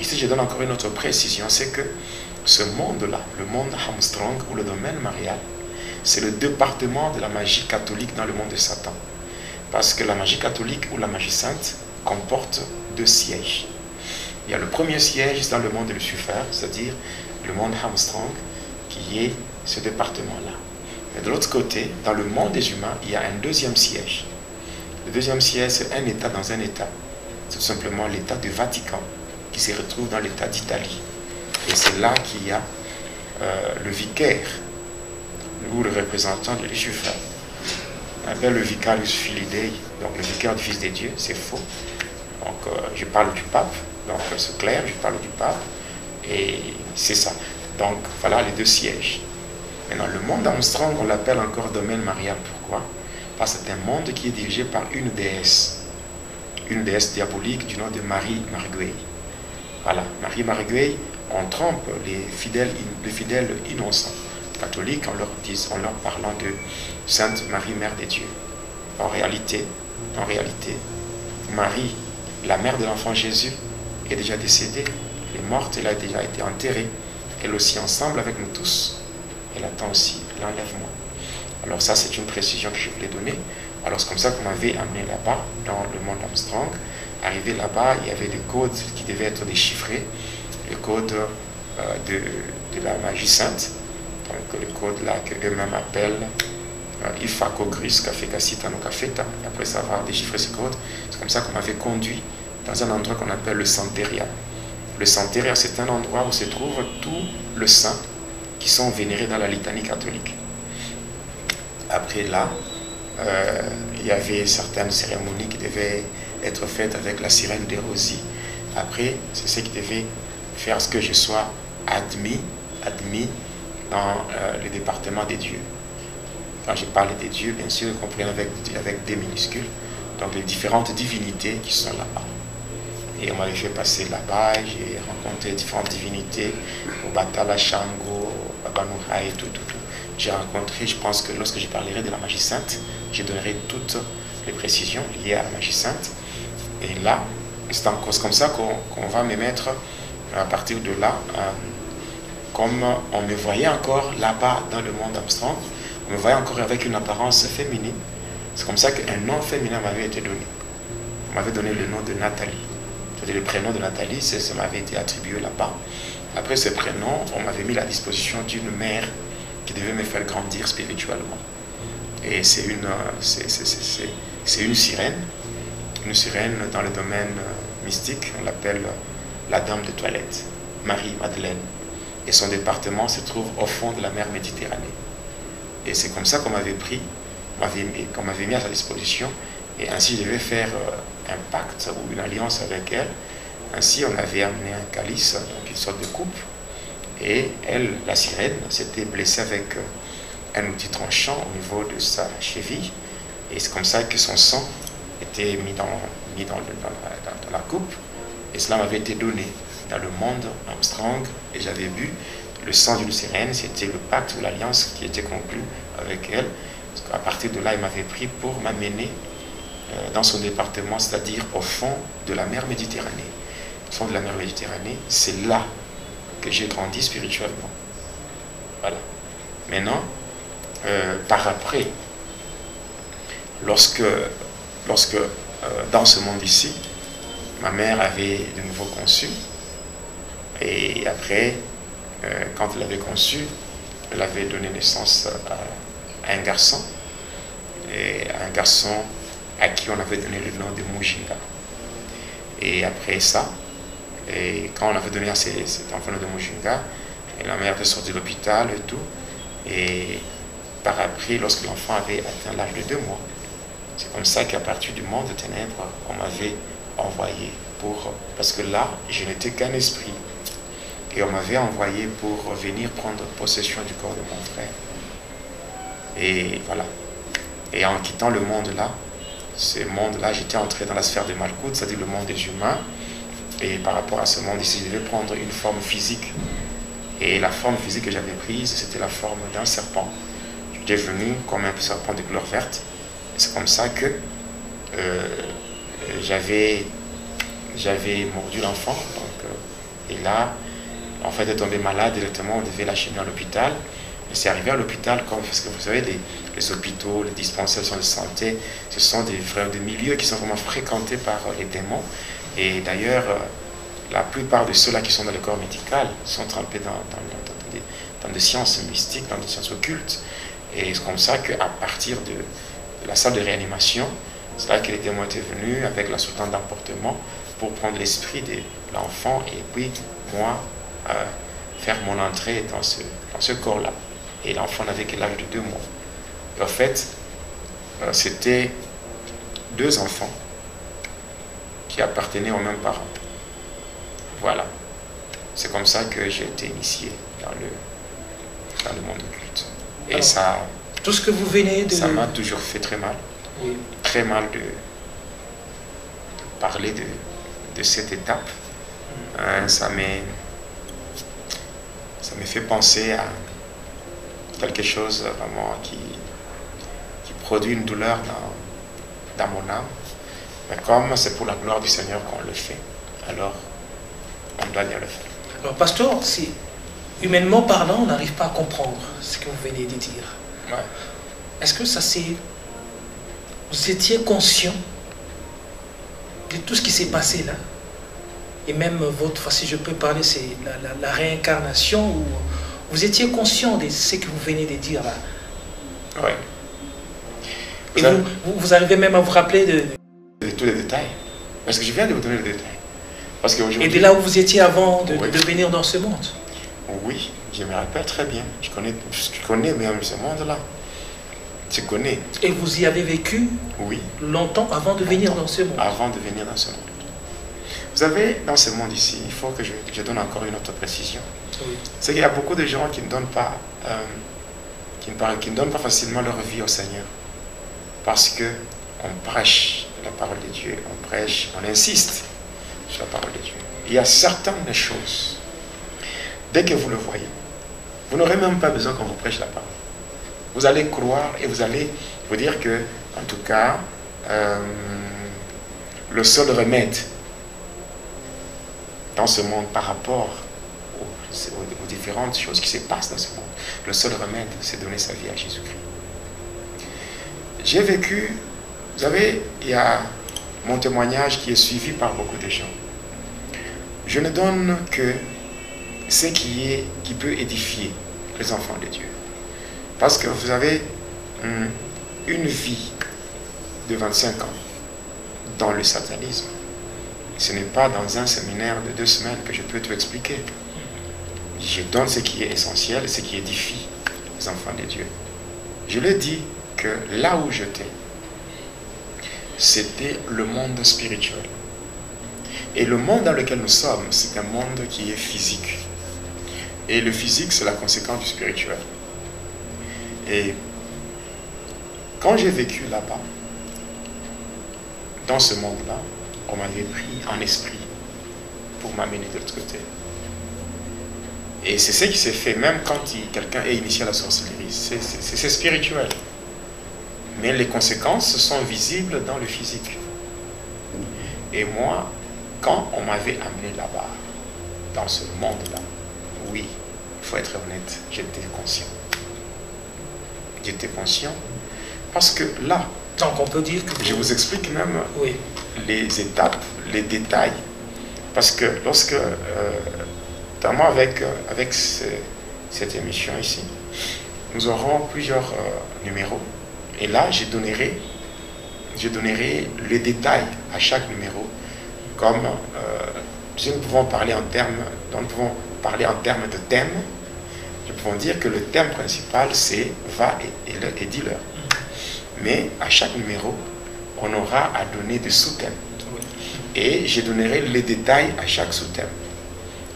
Ici, je donne encore une autre précision, c'est que ce monde-là, le monde Armstrong ou le domaine marial, c'est le département de la magie catholique dans le monde de Satan. Parce que la magie catholique ou la magie sainte comporte deux sièges. Il y a le premier siège dans le monde de Lucifer, c'est-à-dire le monde Armstrong, qui est ce département-là. Mais de l'autre côté, dans le monde des humains, il y a un deuxième siège. Le deuxième siège, c'est un État dans un État. C'est tout simplement l'État du Vatican, qui se retrouve dans l'État d'Italie. Et c'est là qu'il y a le vicaire, ou le représentant de Lucifer. On appelle le vicarius filii Dei, donc le vicaire du Fils des dieux, c'est faux. Donc je parle du pape, donc c'est clair, je parle du pape, et c'est ça. Donc voilà les deux sièges. Maintenant, le monde Armstrong, on l'appelle encore domaine marial. Pourquoi? Parce que c'est un monde qui est dirigé par une déesse diabolique du nom de Marie Marguerite. Voilà, Marie Marguerite, on trompe les fidèles innocents catholiques en leur parlant de Sainte Marie, Mère des Dieux. En réalité, Marie, la mère de l'enfant Jésus, est déjà décédée, elle est morte, elle a déjà été enterrée. Elle aussi, ensemble avec nous tous, elle attend aussi l'enlèvement. Alors ça, c'est une précision que je voulais donner. Alors c'est comme ça qu'on m'avait amené là-bas, dans le monde Armstrong. Arrivé là-bas, il y avait des codes qui devaient être déchiffrés, les codes de la magie sainte, donc les codes là que eux-mêmes appellent Ifako Gris Café Casita no Cafeta. Après avoir déchiffré ces codes, c'est comme ça qu'on m'avait conduit dans un endroit qu'on appelle le Santeria. Le Santeria, c'est un endroit où se trouvent tous les saints qui sont vénérés dans la litanie catholique. Après là, il y avait certaines cérémonies qui devaient être faites avec la sirène des rosiers. Après, c'est ce qui devait faire ce que je sois admis dans le département des dieux. Quand je parle des dieux, bien sûr, compris avec des minuscules, donc les différentes divinités qui sont là-bas. Et on m'avait fait passer là-bas, j'ai rencontré différentes divinités, au Batala, Shango, Babanouha et tout. J'ai rencontré, je pense que lorsque je parlerai de la magie sainte, je donnerai toutes les précisions liées à la magie sainte. Et là, c'est comme ça qu'on va me mettre à partir de là, comme on me voyait encore là-bas dans le monde Armstrong, on me voyait encore avec une apparence féminine. C'est comme ça qu'un nom féminin m'avait été donné. On m'avait donné le nom de Nathalie. Le prénom de Nathalie, ça m'avait été attribué là-bas. Après ce prénom, on m'avait mis à la disposition d'une mère qui devait me faire grandir spirituellement. Et c'est une sirène dans le domaine mystique, on l'appelle la Dame de Toilette, Marie-Madeleine. Et son département se trouve au fond de la mer Méditerranée. Et c'est comme ça qu'on m'avait pris, qu'on m'avait mis à sa disposition. Et ainsi, je devais faire un pacte ou une alliance avec elle. Ainsi, on avait amené un calice, donc une sorte de coupe. Et elle, la sirène, s'était blessée avec un outil tranchant au niveau de sa cheville. Et c'est comme ça que son sang était mis dans la coupe. Et cela m'avait été donné dans le monde Armstrong et j'avais bu le sang d'une sirène. C'était le pacte ou l'alliance qui était conclu avec elle. Parce qu'à partir de là, il m'avait pris pour m'amener dans son département, c'est-à-dire au fond de la mer Méditerranée. Au fond de la mer Méditerranée, c'est là que j'ai grandi spirituellement. Voilà. Maintenant, par après, lorsque dans ce monde ici, ma mère avait de nouveau conçu, et après, quand elle avait conçu, elle avait donné naissance à un garçon, et un garçon à qui on avait donné le nom de Mujinga. Et après ça, et quand on avait donné à cet enfant de Mujinga, et la mère était sortie de l'hôpital et tout, et par après, lorsque l'enfant avait atteint l'âge de 2 mois, c'est comme ça qu'à partir du monde de ténèbres, on m'avait envoyé parce que là, je n'étais qu'un esprit. Et on m'avait envoyé pour venir prendre possession du corps de mon frère. Et voilà. Et en quittant le monde-là, ce monde-là, j'étais entré dans la sphère de Malkout, c'est-à-dire le monde des humains. Et par rapport à ce monde ici, je devais prendre une forme physique. Et la forme physique que j'avais prise, c'était la forme d'un serpent. J'étais venu comme un serpent de couleur verte. C'est comme ça que j'avais mordu l'enfant. Et là, en fait, elle est tombée malade directement, on devait l'acheminer à l'hôpital. Et c'est arrivé à l'hôpital, parce que vous savez, les hôpitaux, les dispensaires de santé, ce sont des milieux qui sont vraiment fréquentés par les démons. Et d'ailleurs, la plupart de ceux-là qui sont dans le corps médical sont trempés dans des sciences mystiques, dans des sciences occultes. Et c'est comme ça qu'à partir de la salle de réanimation, c'est là que les démons étaient venus avec la sultane d'emportement pour prendre l'esprit de l'enfant et puis moi faire mon entrée dans ce corps-là. Et l'enfant n'avait que l'âge de 2 mois. Et en fait, c'était 2 enfants qui appartenaient aux mêmes parents. Voilà. C'est comme ça que j'ai été initié dans le monde occulte. Et alors, ça... Tout ce que vous venez de... Ça m'a toujours fait très mal. Oui. Très mal de parler de cette étape. Ça m'a fait penser à quelque chose vraiment qui produit une douleur dans mon âme. Mais comme c'est pour la gloire du Seigneur qu'on le fait, alors on doit bien le faire. Alors, pasteur, humainement parlant, on n'arrive pas à comprendre ce que vous venez de dire. Ouais. Est-ce que ça c'est... Vous étiez conscient de tout ce qui s'est passé là? Et même votre, si je peux parler, c'est la réincarnation, où vous étiez conscient de ce que vous venez de dire là? Oui. Et vous arrivez même à vous rappeler de tous les détails. Parce que je viens de vous donner les détails. Parce et de là où vous étiez avant de venir dans ce monde? Oui, je me rappelle très bien. Je connais même ce monde-là. Je connais. Et vous y avez vécu? Oui. Longtemps avant de venir dans ce monde? Avant de venir dans ce monde. Vous savez, dans ce monde ici, il faut que je donne encore une autre précision. Oui. C'est qu'il y a beaucoup de gens qui ne donnent pas, qui ne donnent pas facilement leur vie au Seigneur. Parce que on prêche la parole de Dieu, on prêche, on insiste sur la parole de Dieu. Il y a certaines choses, dès que vous le voyez, vous n'aurez même pas besoin qu'on vous prêche la parole. Vous allez croire et vous allez vous dire que, en tout cas, le seul remède dans ce monde par rapport aux différentes choses qui se passent dans ce monde, le seul remède, c'est donner sa vie à Jésus-Christ. J'ai vécu, vous savez, il y a mon témoignage qui est suivi par beaucoup de gens. Je ne donne que ce qui peut édifier les enfants de Dieu. Parce que vous avez une vie de 25 ans dans le satanisme. Ce n'est pas dans un séminaire de 2 semaines que je peux tout expliquer. Je donne ce qui est essentiel, ce qui édifie les enfants de Dieu. Je le dis que là où j'étais, c'était le monde spirituel. Et le monde dans lequel nous sommes, c'est un monde qui est physique. Et le physique, c'est la conséquence du spirituel. Et quand j'ai vécu là-bas, dans ce monde-là, on m'avait pris en esprit pour m'amener de l'autre côté. Et c'est ce qui s'est fait, même quand quelqu'un est initié à la sorcellerie. C'est spirituel. Mais les conséquences sont visibles dans le physique. Et moi, quand on m'avait amené là-bas, dans ce monde-là, oui, il faut être honnête, j'étais conscient. J'étais conscient parce que là, donc on peut dire que... Je vous explique même oui. les étapes, les détails. Parce que lorsque, notamment avec cette émission ici, nous aurons plusieurs numéros. Et là, je donnerai les détails à chaque numéro. Comme nous pouvons parler en termes de thème. Nous pouvons dire que le thème principal, c'est va et dis-leur. Mais à chaque numéro, on aura à donner des sous-thèmes. Et je donnerai les détails à chaque sous-thème.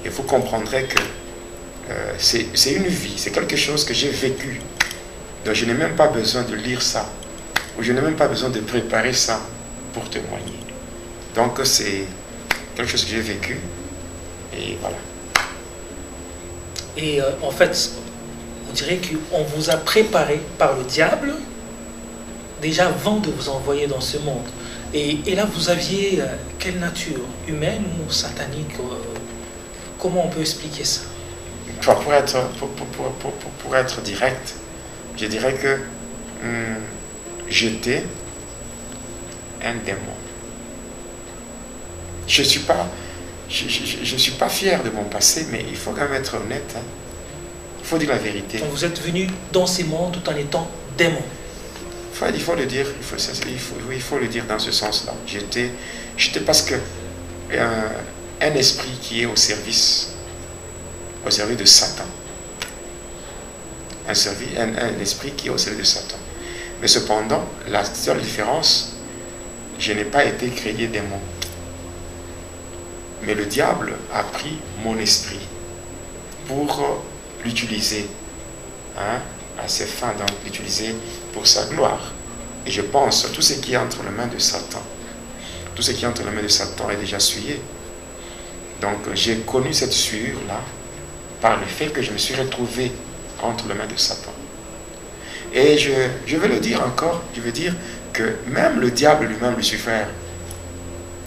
Et vous comprendrez que c'est une vie, c'est quelque chose que j'ai vécu. Donc je n'ai même pas besoin de lire ça. Ou je n'ai même pas besoin de préparer ça pour témoigner. Donc c'est quelque chose que j'ai vécu. Et voilà. Et en fait, on dirait qu'on vous a préparé par le diable déjà avant de vous envoyer dans ce monde. Et là, vous aviez quelle nature? Humaine ou satanique? Comment on peut expliquer ça? Pour être direct, je dirais que j'étais un démon. Je ne suis pas fier de mon passé, mais il faut quand même être honnête. Hein. Il faut dire la vérité. Donc vous êtes venu dans ces mondes tout en étant démon. Il faut le dire, il faut le dire dans ce sens-là. J'étais parce que un esprit qui est au service de Satan. Un esprit qui est au service de Satan. Mais cependant, la seule différence, je n'ai pas été créé démon. Mais le diable a pris mon esprit pour l'utiliser à ses fins, donc l'utiliser pour sa gloire. Et je pense, tout ce qui est entre les mains de Satan, tout ce qui est entre les mains de Satan est déjà souillé. Donc j'ai connu cette souillure-là par le fait que je me suis retrouvé entre les mains de Satan. Et je vais le dire encore, je veux dire que même le diable lui-même, Lucifer,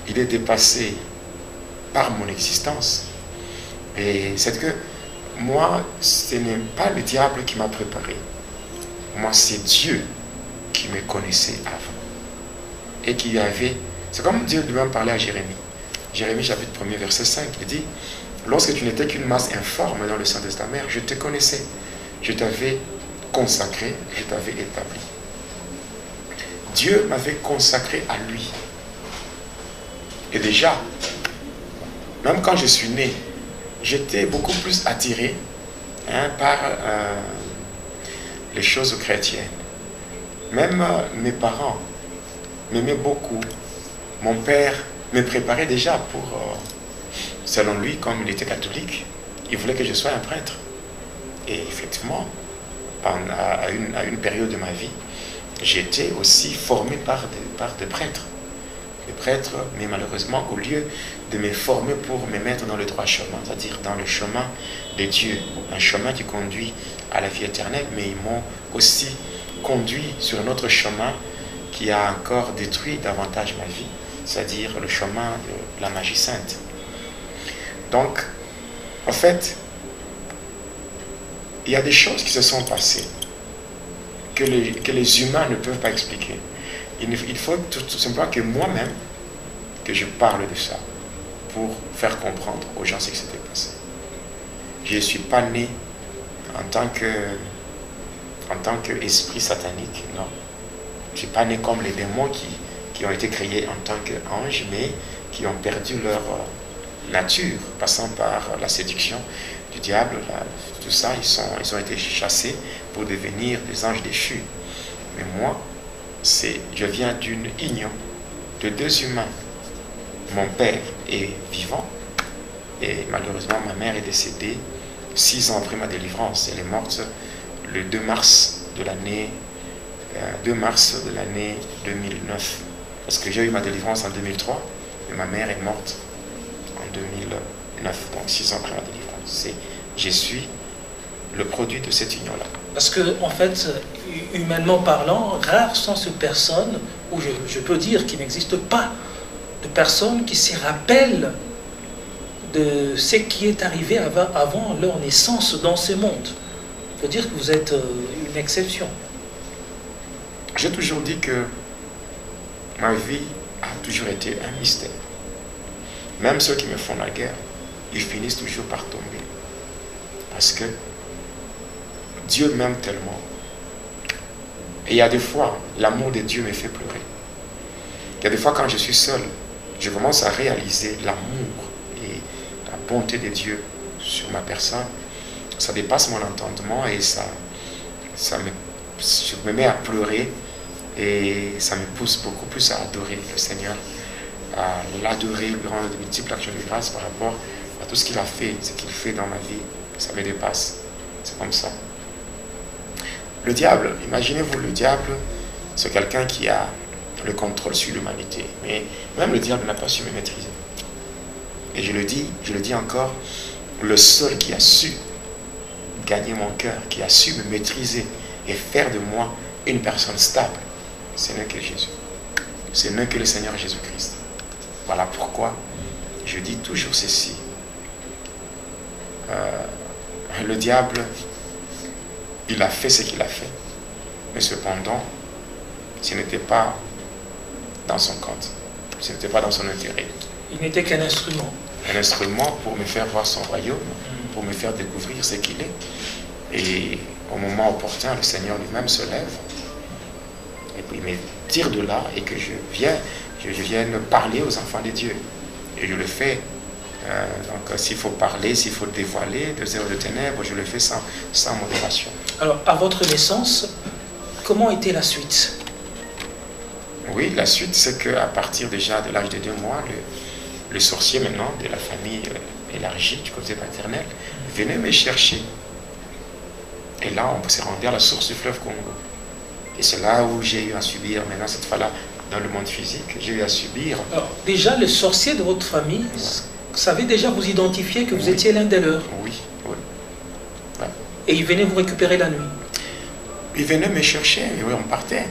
il est dépassé par mon existence. Et c'est que moi, ce n'est pas le diable qui m'a préparé. Moi, c'est Dieu qui me connaissait avant. Et qui avait... C'est comme Dieu lui-même parlait à Jérémie. Jérémie chapitre 1er verset 5, il dit: lorsque tu n'étais qu'une masse informe dans le sein de ta mère, je te connaissais. Je t'avais consacré, je t'avais établi. Dieu m'avait consacré à lui. Et déjà, même quand je suis né, j'étais beaucoup plus attiré par les choses chrétiennes. Même mes parents m'aimaient beaucoup. Mon père me préparait déjà pour, selon lui, comme il était catholique, il voulait que je sois un prêtre. Et effectivement, à une période de ma vie, j'étais aussi formé par des prêtres. Des prêtres, mais malheureusement, au lieu de me former pour me mettre dans le droit chemin, c'est-à-dire dans le chemin de Dieu, un chemin qui conduit à la vie éternelle, mais ils m'ont aussi conduit sur un autre chemin qui a encore détruit davantage ma vie, c'est-à-dire le chemin de la magie sainte. Donc, en fait, il y a des choses qui se sont passées que les humains ne peuvent pas expliquer. Il faut tout simplement que moi-même, que je parle de ça pour faire comprendre aux gens ce qui s'était passé. Je ne suis pas né en tant qu'esprit satanique, non. Je ne suis pas né comme les démons qui ont été créés en tant qu'anges, mais qui ont perdu leur nature, passant par la séduction du diable, tout ça, ils ont été chassés pour devenir des anges déchus. Mais moi, je viens d'une union de deux humains. Mon père est vivant et malheureusement ma mère est décédée 6 ans après ma délivrance. Elle est morte le 2 mars de l'année 2009, parce que j'ai eu ma délivrance en 2003 et ma mère est morte en en 2009, donc 6 ans après ma délivrance. Je suis le produit de cette union-là. Parce que, en fait, humainement parlant, rares sont ces personnes, ou je peux dire qu'il n'existe pas de personnes qui se rappellent de ce qui est arrivé avant leur naissance dans ce monde. Il faut dire que vous êtes une exception. J'ai toujours dit que ma vie a toujours été un mystère. Même ceux qui me font la guerre, ils finissent toujours par tomber. Parce que Dieu m'aime tellement. Et il y a des fois, l'amour de Dieu me fait pleurer. Il y a des fois, quand je suis seul, je commence à réaliser l'amour et la bonté de Dieu sur ma personne. Ça dépasse mon entendement et je me mets à pleurer et ça me pousse beaucoup plus à adorer le Seigneur, à l'adorer, lui rendre de multiples actions de grâce par rapport à tout ce qu'il a fait, ce qu'il fait dans ma vie. Ça me dépasse. C'est comme ça. Le diable, imaginez-vous, le diable, c'est quelqu'un qui a le contrôle sur l'humanité. Mais même le diable n'a pas su me maîtriser. Et je le dis encore, le seul qui a su gagner mon cœur, qui a su me maîtriser et faire de moi une personne stable, ce n'est que Jésus. Ce n'est que le Seigneur Jésus-Christ. Voilà pourquoi je dis toujours ceci. Le diable, il a fait ce qu'il a fait. Mais cependant, ce n'était pas dans son compte. Ce n'était pas dans son intérêt. Il n'était qu'un instrument. Un instrument pour me faire voir son royaume, pour me faire découvrir ce qu'il est. Et au moment opportun, le Seigneur lui-même se lève. Et puis il me tire de là et que je vienne parler aux enfants de Dieu. Et je le fais. Donc s'il faut parler, s'il faut dévoiler des heures de ténèbres, je le fais sans modération. Alors, à votre naissance, comment était la suite? Oui, la suite, c'est qu'à partir déjà de l'âge de 2 mois, le sorcier maintenant de la famille élargie du côté paternel venait me chercher. Et là, on s'est rendu à la source du fleuve Congo. Et c'est là où j'ai eu à subir, maintenant cette fois-là, dans le monde physique, j'ai eu à subir. Alors, déjà, le sorcier de votre famille, savait déjà vous identifier que vous étiez l'un des leurs? Oui, oui. Ouais. Et il venait vous récupérer la nuit? Il venait me chercher, et oui, on partait.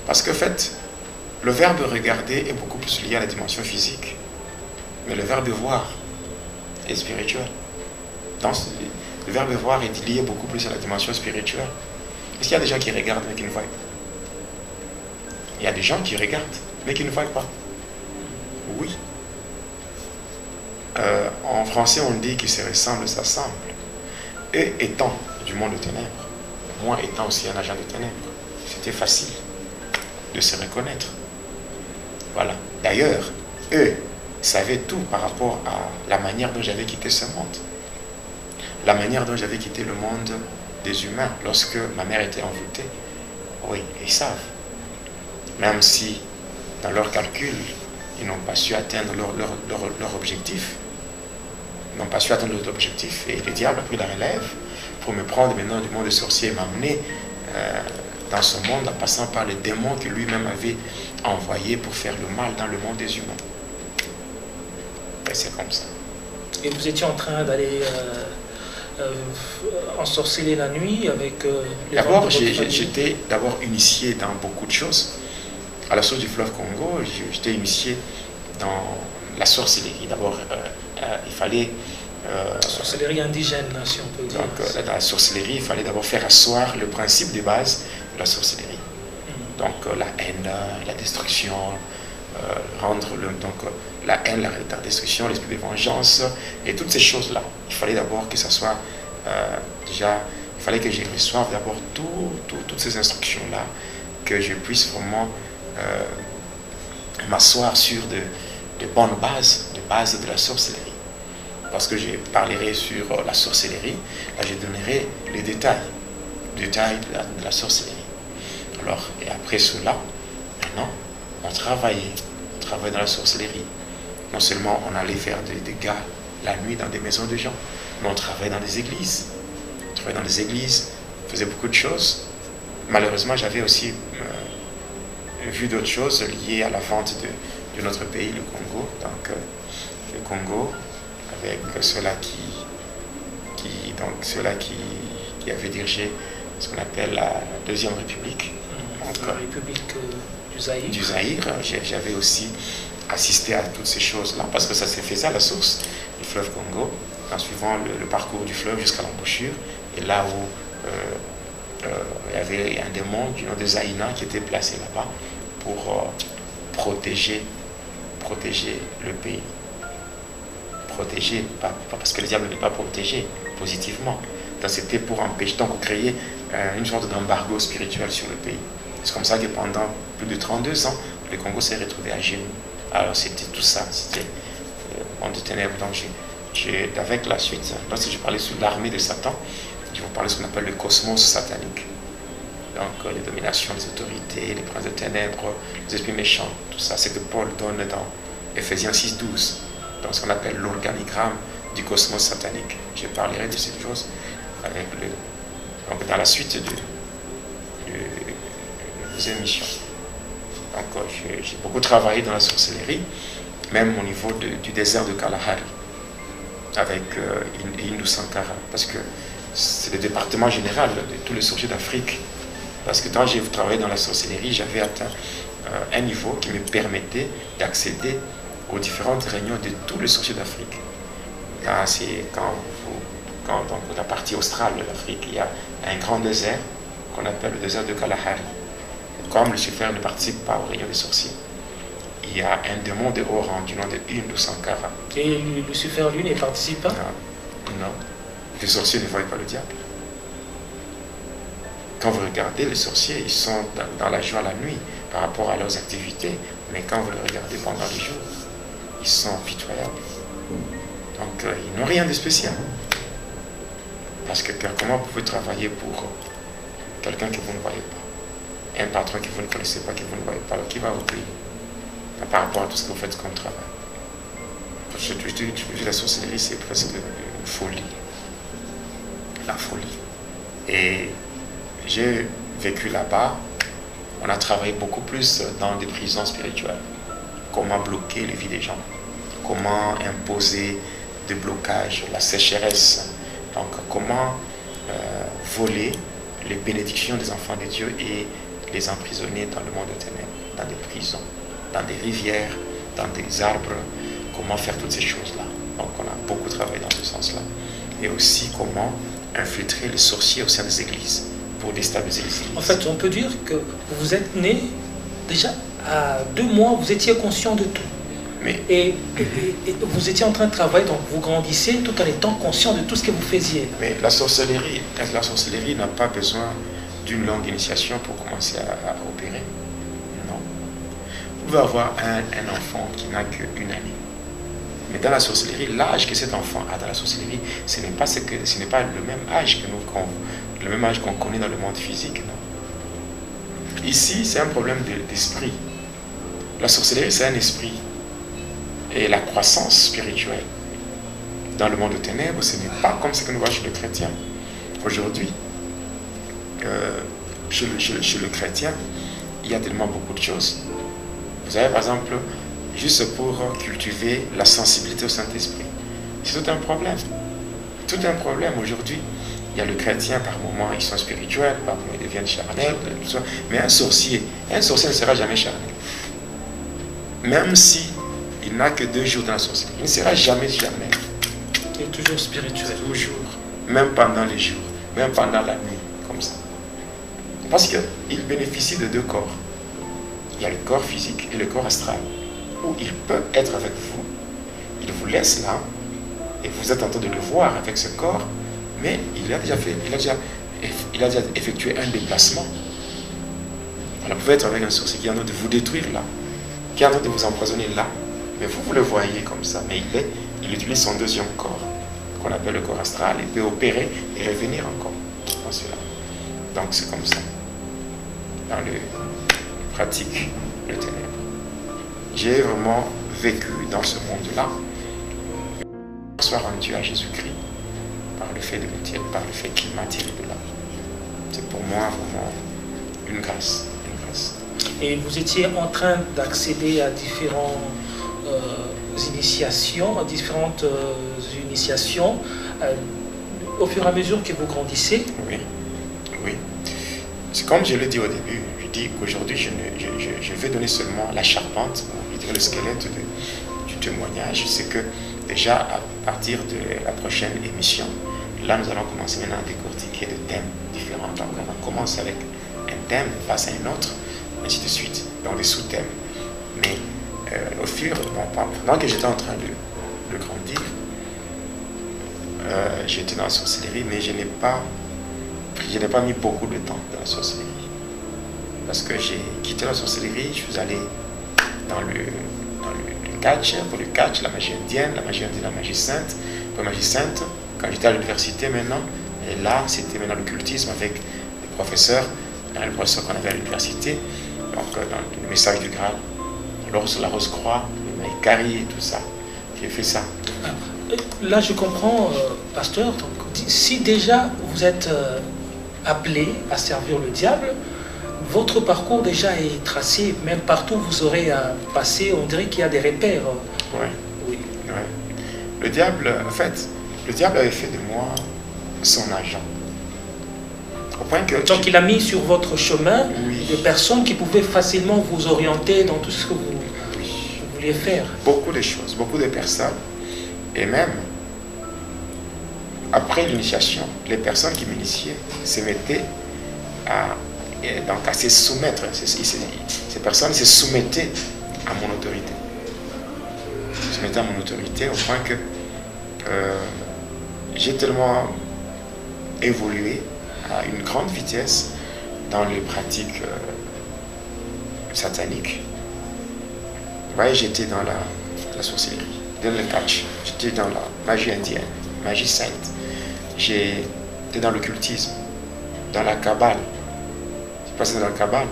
Parce que, en fait, le verbe regarder est beaucoup plus lié à la dimension physique. Mais le verbe voir est spirituel. Donc, le verbe voir est lié beaucoup plus à la dimension spirituelle. Est-ce qu'il y a des gens qui regardent mais qui ne voient pas? Il y a des gens qui regardent mais qui ne voient pas. Oui. En français, on dit qu'ils se ressemblent, s'assemblent. Eux étant du monde de ténèbres, moi étant aussi un agent de ténèbres, c'était facile de se reconnaître. Voilà. D'ailleurs, eux savaient tout par rapport à la manière dont j'avais quitté ce monde. La manière dont j'avais quitté le monde des humains lorsque ma mère était envoûtée. Oui, ils savent. Même si, dans leurs calculs, ils n'ont pas su atteindre leur objectif. Ils n'ont pas su atteindre leur objectif. Et le diable a pris la relève pour me prendre maintenant du monde des sorciers et m'amener dans ce monde en passant par les démons que lui-même avait envoyés pour faire le mal dans le monde des humains. Et c'est comme ça. Et vous étiez en train d'aller ensorceler la nuit avec les D'abord, j'étais d'abord initié dans beaucoup de choses. À la source du fleuve Congo, j'étais initié dans la sorcellerie. D'abord, il fallait... sorcellerie indigène, si on peut dire. Donc, dans la sorcellerie, il fallait d'abord faire asseoir le principe de base de la sorcellerie. Donc, la haine, la destruction, la haine, la destruction, l'esprit de vengeance, et toutes ces choses-là. Il fallait d'abord que ça soit déjà... Il fallait que je reçoive d'abord toutes ces instructions-là, que je puisse vraiment m'asseoir sur de bonnes bases, de la sorcellerie. Parce que je parlerai sur la sorcellerie, là je donnerai les détails de la sorcellerie. Alors, et après cela, maintenant, on travaillait dans la sorcellerie. Non seulement on allait faire des dégâts la nuit dans des maisons de gens, mais on travaillait dans des églises. On travaillait dans des églises, on faisait beaucoup de choses. Malheureusement, j'avais aussi vu d'autres choses liées à la vente de notre pays, le Congo. Donc, le Congo, avec ceux-là qui avaient dirigé ce qu'on appelle la Deuxième République. Donc, la République du Zaïre. J'avais aussi assisté à toutes ces choses-là, parce que ça s'est fait à la source du fleuve Congo, en suivant le parcours du fleuve jusqu'à l'embouchure, et là où il y avait un démon du nom de Zaïna qui était placé là-bas pour protéger le pays. Protéger, pas parce que le diable n'est pas protégé positivement. Donc c'était pour empêcher, donc créer une sorte d'embargo spirituel sur le pays. C'est comme ça que pendant plus de 32 ans, le Congo s'est retrouvé à genoux. Alors c'était tout ça, c'était le monde de ténèbres. Donc avec la suite, lorsque je parlais sur l'armée de Satan, je vous parlais de ce qu'on appelle le cosmos satanique. Donc les dominations, les autorités, les princes de ténèbres, les esprits méchants, tout ça, c'est que Paul donne dans Ephésiens 6:12, dans ce qu'on appelle l'organigramme du cosmos satanique. Je parlerai de ces choses avec donc dans la suite de émissions. Donc j'ai beaucoup travaillé dans la sorcellerie, même au niveau du désert de Kalahari, avec Hindu Sankara, parce que c'est le département général de tous les sorciers d'Afrique. Parce que quand j'ai travaillé dans la sorcellerie, j'avais atteint un niveau qui me permettait d'accéder aux différentes réunions de tous les sorciers d'Afrique. C'est dans la partie australe de l'Afrique, il y a un grand désert qu'on appelle le désert de Kalahari. Comme Lucifer ne participe pas aux réunions des sorciers, il y a un démon de haut rang du nom de Hindu Sankara. Et Lucifer, lui, ne participe pas? Non. Les sorciers ne voient pas le diable. Quand vous regardez les sorciers, ils sont dans la joie la nuit par rapport à leurs activités, mais quand vous les regardez pendant les jours, ils sont pitoyables. Donc ils n'ont rien de spécial. Parce que comment vous pouvez travailler pour quelqu'un que vous ne voyez pas, un patron que vous ne connaissez pas, que vous ne voyez pas, qui va vous payer par rapport à tout ce que vous faites comme travail? Je dis la sorcellerie, c'est presque une folie. La folie. Et j'ai vécu là-bas, on a travaillé beaucoup plus dans des prisons spirituelles. Comment bloquer les vies des gens, comment imposer des blocages, la sécheresse, donc comment voler les bénédictions des enfants de Dieu et les emprisonner dans le monde des ténèbres, dans des prisons, dans des rivières, dans des arbres, comment faire toutes ces choses-là. Donc on a beaucoup travaillé dans ce sens-là. Et aussi comment infiltrer les sorciers au sein des églises pour déstabiliser les églises. En fait, on peut dire que vous êtes né, déjà à 2 mois, vous étiez conscient de tout. Mais, et vous étiez en train de travailler, donc vous grandissiez tout en étant conscient de tout ce que vous faisiez. Mais la sorcellerie n'a pas besoin d'une longue initiation pour commencer à opérer. Non. Vous pouvez avoir un enfant qui n'a qu'une année. Mais dans la sorcellerie, l'âge que cet enfant a dans la sorcellerie, ce n'est pas le même âge qu'on connaît dans le monde physique. Non. Ici, c'est un problème d'esprit. La sorcellerie, c'est un esprit. Et la croissance spirituelle dans le monde des ténèbres, ce n'est pas comme ce que nous voyons chez le chrétien. Aujourd'hui, chez le chrétien, il y a tellement beaucoup de choses. Vous avez par exemple, juste pour cultiver la sensibilité au Saint-Esprit. C'est tout un problème. Tout un problème aujourd'hui. Il y a le chrétien, par moments, ils sont spirituels, par moments, ils deviennent charnels, mais un sorcier ne sera jamais charnel. Même si il n'a que 2 jours dans la sorcellerie, il ne sera jamais charnel. Il est toujours spirituel. Toujours. Même pendant les jours, même pendant la nuit, comme ça. Parce qu'il bénéficie de 2 corps. Il y a le corps physique et le corps astral, où il peut être avec vous. Il vous laisse là, et vous êtes en train de le voir avec ce corps, mais il a déjà effectué un déplacement. Alors, vous pouvez être avec un sorcier qui est en train de vous détruire là, qui est en train de vous empoisonner là, mais vous le voyez comme ça, mais il utilise son 2e corps, qu'on appelle le corps astral, il peut opérer et revenir encore dans cela. Donc c'est comme ça, dans le pratique de ténèbres. J'ai vraiment vécu dans ce monde-là, soit rendu à Jésus-Christ, par le fait qu'il m'a tiré de là. C'est pour moi vraiment une grâce. Et vous étiez en train d'accéder à différents initiations, au fur et à mesure que vous grandissez? Oui, oui. C'est comme je l'ai dit au début, je dis qu'aujourd'hui je vais donner seulement la charpente, le squelette du témoignage. C'est que déjà à partir de la prochaine émission, là nous allons commencer maintenant à décortiquer des thèmes différents. Donc on commence avec un thème, passe à un autre, ainsi de suite, dans des sous-thèmes. Mais au fur, pendant que j'étais en train de grandir, j'étais dans la sorcellerie, mais je n'ai pas mis beaucoup de temps dans la sorcellerie. Parce que j'ai quitté la sorcellerie, je suis allé dans le catch, pour le catch, la magie indienne, la magie sainte. Pour la magie sainte, quand j'étais à l'université maintenant, et là c'était maintenant l'occultisme avec des professeurs, les professeurs qu'on avait à l'université, donc dans le message du Graal, la Rose-Croix, le Maïkari et tout ça. J'ai fait ça. Là, je comprends, pasteur, donc, si déjà vous êtes appelé à servir le diable, votre parcours déjà est tracé, même partout vous aurez à passer, on dirait qu'il y a des repères. Oui. Oui. Ouais. Le diable, en fait, le diable avait fait de moi son agent. Au point que... Donc il a mis sur votre chemin oui. des personnes qui pouvaient facilement vous orienter dans tout ce que vous vouliez faire. Beaucoup de choses, beaucoup de personnes. Et même, après l'initiation, les personnes qui m'initiaient se mettaient à se soumettre. Ces personnes se soumettaient à mon autorité. Se mettaient à mon autorité au point que j'ai tellement évolué à une grande vitesse dans les pratiques sataniques. Vous voyez, j'étais dans la sorcellerie, dans le catch, j'étais dans la magie indienne, magie sainte, j'étais dans l'occultisme, dans la Kabbale. J'ai passé dans la Kabbale,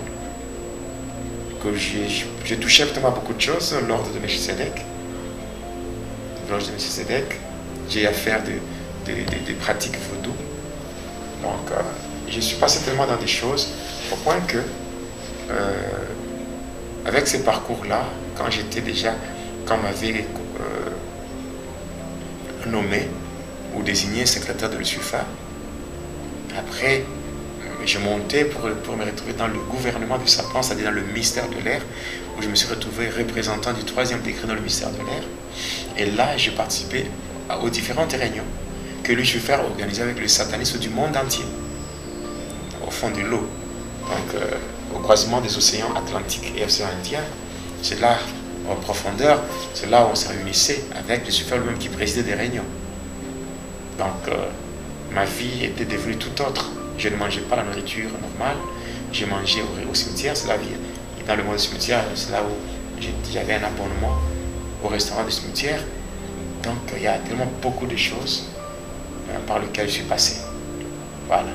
que j'ai touché absolument beaucoup de choses, l'ordre de Melchisedec. L'ordre de Melchisedec, j'ai affaire des pratiques vaudou. Donc, je suis passé tellement dans des choses, au point que, avec ces parcours-là, quand on m'avait nommé ou désigné secrétaire de Lucifer, après, je montais pour me retrouver dans le gouvernement du Satan, c'est-à-dire dans le mystère de l'air, où je me suis retrouvé représentant du 3e degré dans le mystère de l'air. Et là, j'ai participé aux différentes réunions que Lucifer organisait avec les satanistes du monde entier, au fond de l'eau, donc au croisement des océans Atlantique et océan Indien. C'est là, en profondeur, c'est là où on se réunissait avec Lucifer lui-même qui présidait des réunions. Donc, ma vie était devenue tout autre. Je ne mangeais pas la nourriture normale, je mangeais au cimetière, c'est la vie. Et dans le monde du cimetière, c'est là où j'avais un abonnement au restaurant du cimetière. Donc, il y a tellement beaucoup de choses par lesquelles je suis passé. Voilà.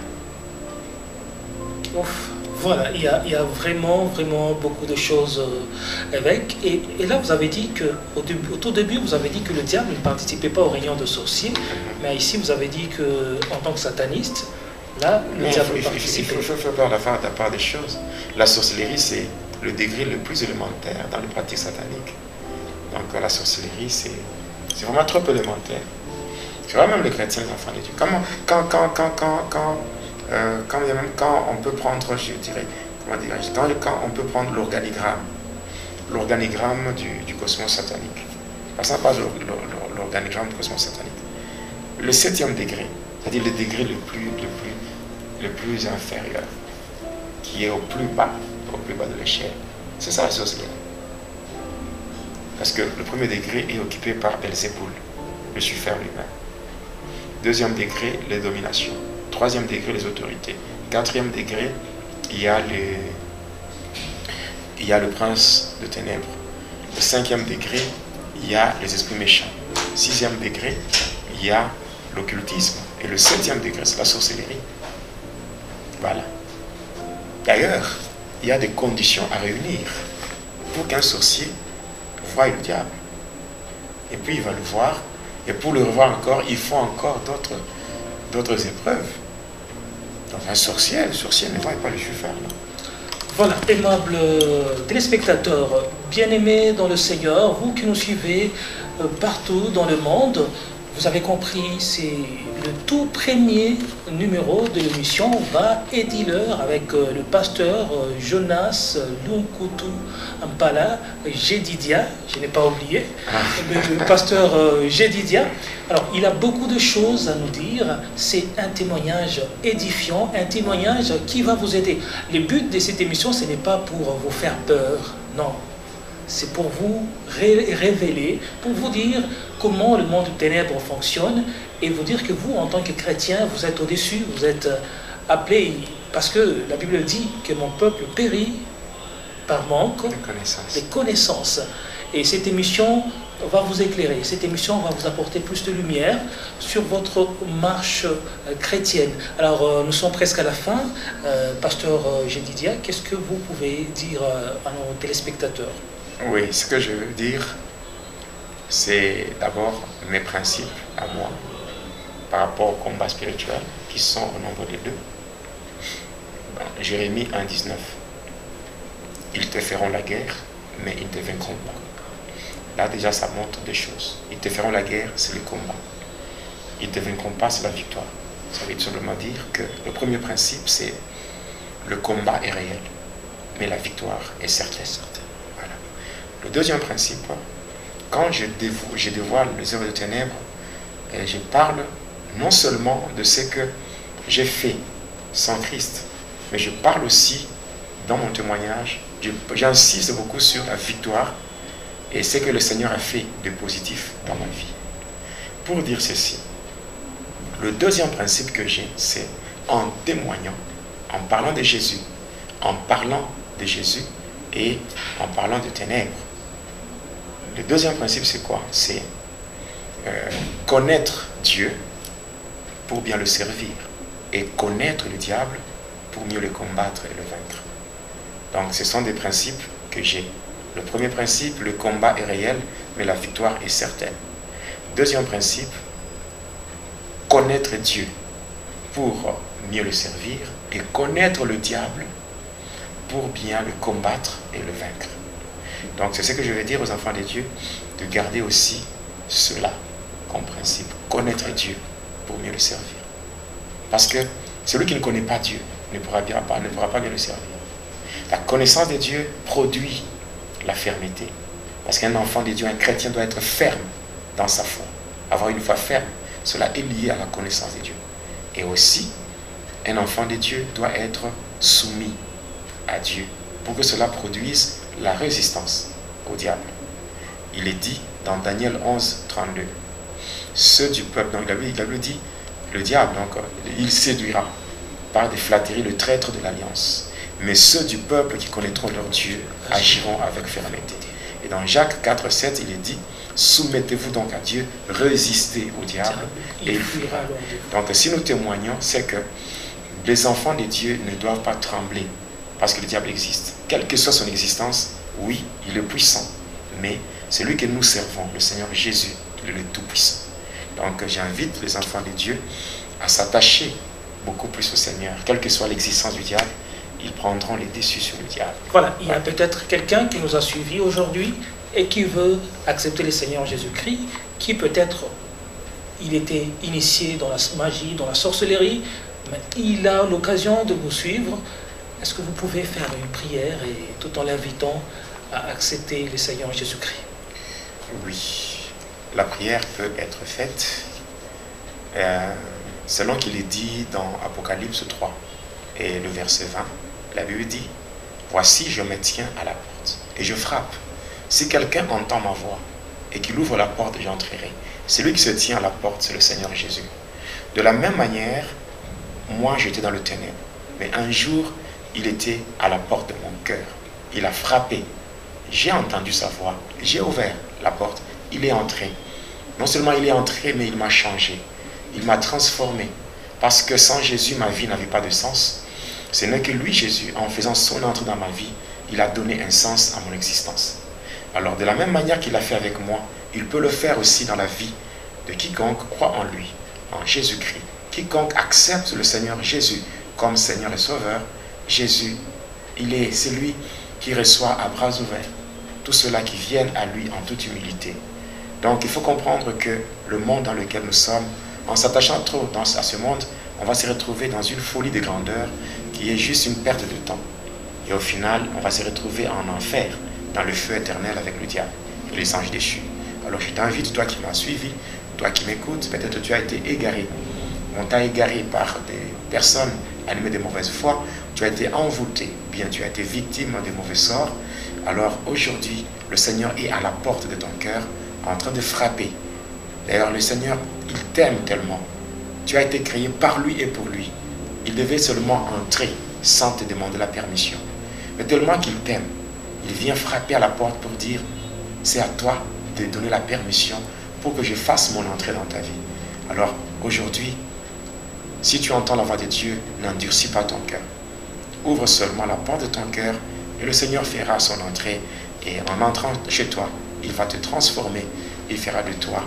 Ouf. Voilà, il y a vraiment beaucoup de choses avec. Et là, vous avez dit qu'au tout début, vous avez dit que le diable ne participait pas aux réunions de sorciers. Mais ici, vous avez dit qu'en tant que sataniste, là, le diable participait. Il faut faire la part des choses. La sorcellerie, c'est le degré le plus élémentaire dans les pratiques sataniques. Donc, la sorcellerie, c'est vraiment trop élémentaire. Tu vois, même les chrétiens, les enfants de Dieu. Quand on peut prendre, je dirais, quand on peut prendre l'organigramme du cosmos satanique, passant par l'organigramme du cosmos satanique, le 7e degré, c'est-à-dire le degré le plus inférieur, qui est au plus bas de l'échelle, c'est ça la sorcellerie. Parce que le 1er degré est occupé par Belzéboul, Lucifer lui-même. 2e degré, les dominations. 3e degré, les autorités. 4e degré, il y a le prince de ténèbres. Le 5e degré, il y a les esprits méchants. 6e degré, il y a l'occultisme. Et le 7e degré, c'est la sorcellerie. Voilà. D'ailleurs, il y a des conditions à réunir pour qu'un sorcier voie le diable. Et puis il va le voir. Et pour le revoir encore, il faut encore d'autres épreuves. Donc un sorcier, le sorcier ne voit pas le Lucifer. Voilà, aimables téléspectateurs, bien-aimés dans le Seigneur, vous qui nous suivez partout dans le monde. Vous avez compris, c'est le tout premier numéro de l'émission Va et Dealer avec le pasteur Jonas Lunkutu Mpala Jedidia, je n'ai pas oublié, le pasteur Jedidia. Alors, il a beaucoup de choses à nous dire. C'est un témoignage édifiant, un témoignage qui va vous aider. Le but de cette émission, ce n'est pas pour vous faire peur, non. C'est pour vous révéler, pour vous dire comment le monde de ténèbres fonctionne et vous dire que vous, en tant que chrétien, vous êtes au-dessus, vous êtes appelés, parce que la Bible dit que mon peuple périt par manque de connaissances. Et cette émission va vous éclairer, cette émission va vous apporter plus de lumière sur votre marche chrétienne. Alors, nous sommes presque à la fin. Pasteur Jedidia, qu'est-ce que vous pouvez dire à nos téléspectateurs? Oui, ce que je veux dire, c'est d'abord mes principes à moi par rapport au combat spirituel qui sont au nombre de 2. Jérémie 1,19. Ils te feront la guerre, mais ils ne te vaincront pas. Là déjà ça montre des choses. Ils te feront la guerre, c'est le combat. Ils ne te vaincront pas, c'est la victoire. Ça veut tout simplement dire que le premier principe, c'est le combat est réel, mais la victoire est certaine. Voilà. Le deuxième principe, quand je dévoile les œuvres de ténèbres, je parle non seulement de ce que j'ai fait sans Christ, mais je parle aussi dans mon témoignage, j'insiste beaucoup sur la victoire et ce que le Seigneur a fait de positif dans ma vie. Pour dire ceci, le deuxième principe que j'ai, c'est en témoignant, en parlant de Jésus, et en parlant de ténèbres. Le deuxième principe, c'est quoi? C'est connaître Dieu pour bien le servir et connaître le diable pour mieux le combattre et le vaincre. Donc, ce sont des principes que j'ai. Le premier principe, le combat est réel, mais la victoire est certaine. Deuxième principe, connaître Dieu pour mieux le servir et connaître le diable pour bien le combattre et le vaincre. Donc, c'est ce que je veux dire aux enfants de Dieu, de garder aussi cela comme principe. Connaître Dieu pour mieux le servir. Parce que celui qui ne connaît pas Dieu ne pourra pas bien le servir. La connaissance de Dieu produit la fermeté. Parce qu'un enfant de Dieu, un chrétien doit être ferme dans sa foi. Avoir une foi ferme, cela est lié à la connaissance de Dieu. Et aussi, un enfant de Dieu doit être soumis à Dieu pour que cela produise la résistance au diable. Il est dit dans Daniel 11, 32. Ceux du peuple, donc il avait dit, le diable, donc, il séduira par des flatteries le traître de l'alliance. Mais ceux du peuple qui connaîtront leur Dieu agiront avec fermeté. Et dans Jacques 4, 7, il est dit, soumettez-vous donc à Dieu, résistez au diable et il fuira. Donc si nous témoignons, c'est que les enfants de Dieu ne doivent pas trembler parce que le diable existe. Quelle que soit son existence, oui, il est puissant. Mais c'est lui que nous servons, le Seigneur Jésus, il est le Tout-Puissant. Donc j'invite les enfants de Dieu à s'attacher beaucoup plus au Seigneur. Quelle que soit l'existence du diable, ils prendront les déçus sur le diable. Voilà, il y a peut-être quelqu'un qui nous a suivis aujourd'hui et qui veut accepter le Seigneur Jésus-Christ, qui peut-être, il était initié dans la magie, dans la sorcellerie, mais il a l'occasion de vous suivre. Est-ce que vous pouvez faire une prière et tout en l'invitant à accepter le Seigneur Jésus-Christ? Oui, la prière peut être faite selon qu'il est dit dans Apocalypse 3 et le verset 20. La Bible dit, voici je me tiens à la porte et je frappe. Si quelqu'un entend ma voix et qu'il ouvre la porte, j'entrerai. Celui qui se tient à la porte, c'est le Seigneur Jésus. De la même manière, moi j'étais dans le ténèbre, mais un jour, il était à la porte de mon cœur. Il a frappé. J'ai entendu sa voix. J'ai ouvert la porte. Il est entré. Non seulement il est entré, mais il m'a changé. Il m'a transformé. Parce que sans Jésus, ma vie n'avait pas de sens. Ce n'est que lui, Jésus, en faisant son entrée dans ma vie, il a donné un sens à mon existence. Alors, de la même manière qu'il a fait avec moi, il peut le faire aussi dans la vie de quiconque croit en lui, en Jésus-Christ. Quiconque accepte le Seigneur Jésus comme Seigneur et Sauveur, Jésus, c'est celui qui reçoit à bras ouverts tous ceux-là qui viennent à lui en toute humilité Donc il faut comprendre que le monde dans lequel nous sommes, en s'attachant trop à ce monde, on va se retrouver dans une folie de grandeur qui est juste une perte de temps. Et au final, on va se retrouver en enfer, dans le feu éternel avec le diable et les anges déchus. Alors je t'invite, toi qui m'as suivi, toi qui m'écoutes, peut-être tu as été égaré. On t'a égaré par des personnes animées de mauvaise foi, tu as été envoûté, bien tu as été victime de mauvais sorts. Alors aujourd'hui, le Seigneur est à la porte de ton cœur, en train de frapper. D'ailleurs, le Seigneur, il t'aime tellement. Tu as été créé par lui et pour lui. Il devait seulement entrer sans te demander la permission. Mais tellement qu'il t'aime, il vient frapper à la porte pour dire, c'est à toi de donner la permission pour que je fasse mon entrée dans ta vie. Alors aujourd'hui, si tu entends la voix de Dieu, n'endurcis pas ton cœur. Ouvre seulement la porte de ton cœur et le Seigneur fera son entrée. Et en entrant chez toi, il va te transformer. Il fera de toi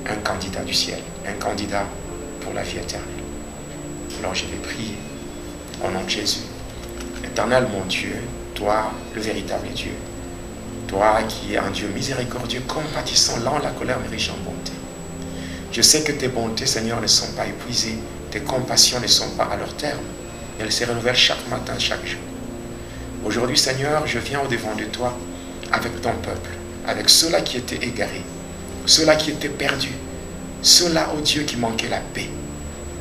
un candidat du ciel, un candidat pour la vie éternelle. Alors je vais prier au nom de Jésus. Éternel mon Dieu, toi le véritable Dieu, toi qui es un Dieu miséricordieux, compatissant, lent à la colère, mais riche en bonté. Je sais que tes bontés, Seigneur, ne sont pas épuisées, tes compassions ne sont pas à leur terme. Elles se renouvellent chaque matin, chaque jour. Aujourd'hui, Seigneur, je viens au-devant de toi avec ton peuple, avec ceux-là qui étaient égarés, ceux-là qui étaient perdus, ceux-là, ô Dieu, qui manquaient la paix.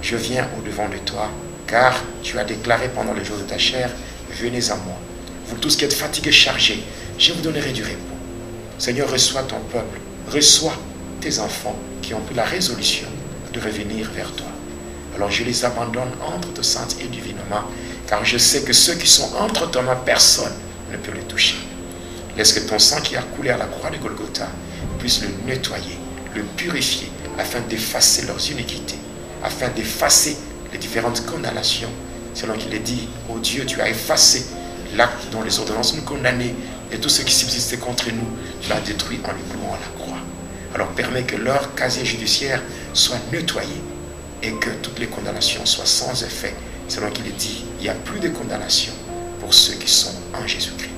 Je viens au-devant de toi, car tu as déclaré pendant le jour de ta chair, venez à moi. Vous tous qui êtes fatigués, chargés, je vous donnerai du repos. Seigneur, reçois ton peuple, reçois tes enfants qui ont pris la résolution de revenir vers toi. Alors je les abandonne entre tes saintes et divinement, car je sais que ceux qui sont entre tes mains, personne ne peut les toucher. Laisse que ton sang qui a coulé à la croix de Golgotha puisse le nettoyer, le purifier, afin d'effacer leurs iniquités, afin d'effacer les différentes condamnations, selon qu'il est dit, ô Dieu, tu as effacé l'acte dont les ordonnances nous condamnaient, et tout ce qui subsistait contre nous, tu l'as détruit en le clouant à la croix. Alors permets que leur casier judiciaire soit nettoyé, et que toutes les condamnations soient sans effet, selon qu'il est dit, il n'y a plus de condamnation pour ceux qui sont en Jésus-Christ.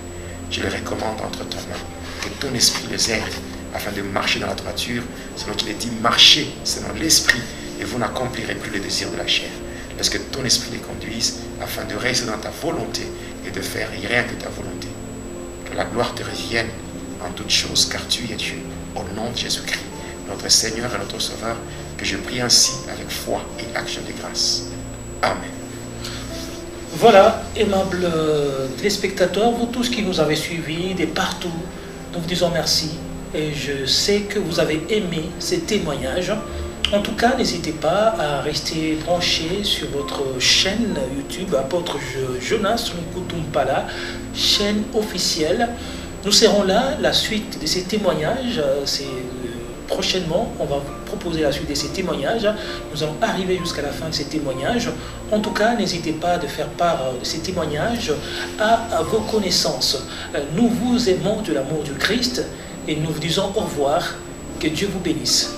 Je les recommande entre tes mains, que ton esprit les aide, afin de marcher dans la droiture, selon qu'il est dit, marchez selon l'esprit, et vous n'accomplirez plus les désirs de la chair. Laisse que ton esprit les conduise, afin de rester dans ta volonté, et de faire rien que ta volonté. Que la gloire te revienne en toutes choses, car tu es Dieu, au nom de Jésus-Christ, notre Seigneur et notre Sauveur, que je prie ainsi avec foi et action de grâce. Amen. Voilà, aimables téléspectateurs, vous tous qui nous avez suivis de partout, nous vous disons merci. Et je sais que vous avez aimé ces témoignages. En tout cas, n'hésitez pas à rester branché sur votre chaîne YouTube, Apôtre Jonas Nkutumpala, chaîne officielle. Nous serons là, la suite de ces témoignages, prochainement, on va vous proposer la suite de ces témoignages. Nous allons arriver jusqu'à la fin de ces témoignages. En tout cas, n'hésitez pas de faire part de ces témoignages à vos connaissances. Nous vous aimons de l'amour du Christ et nous vous disons au revoir. Que Dieu vous bénisse.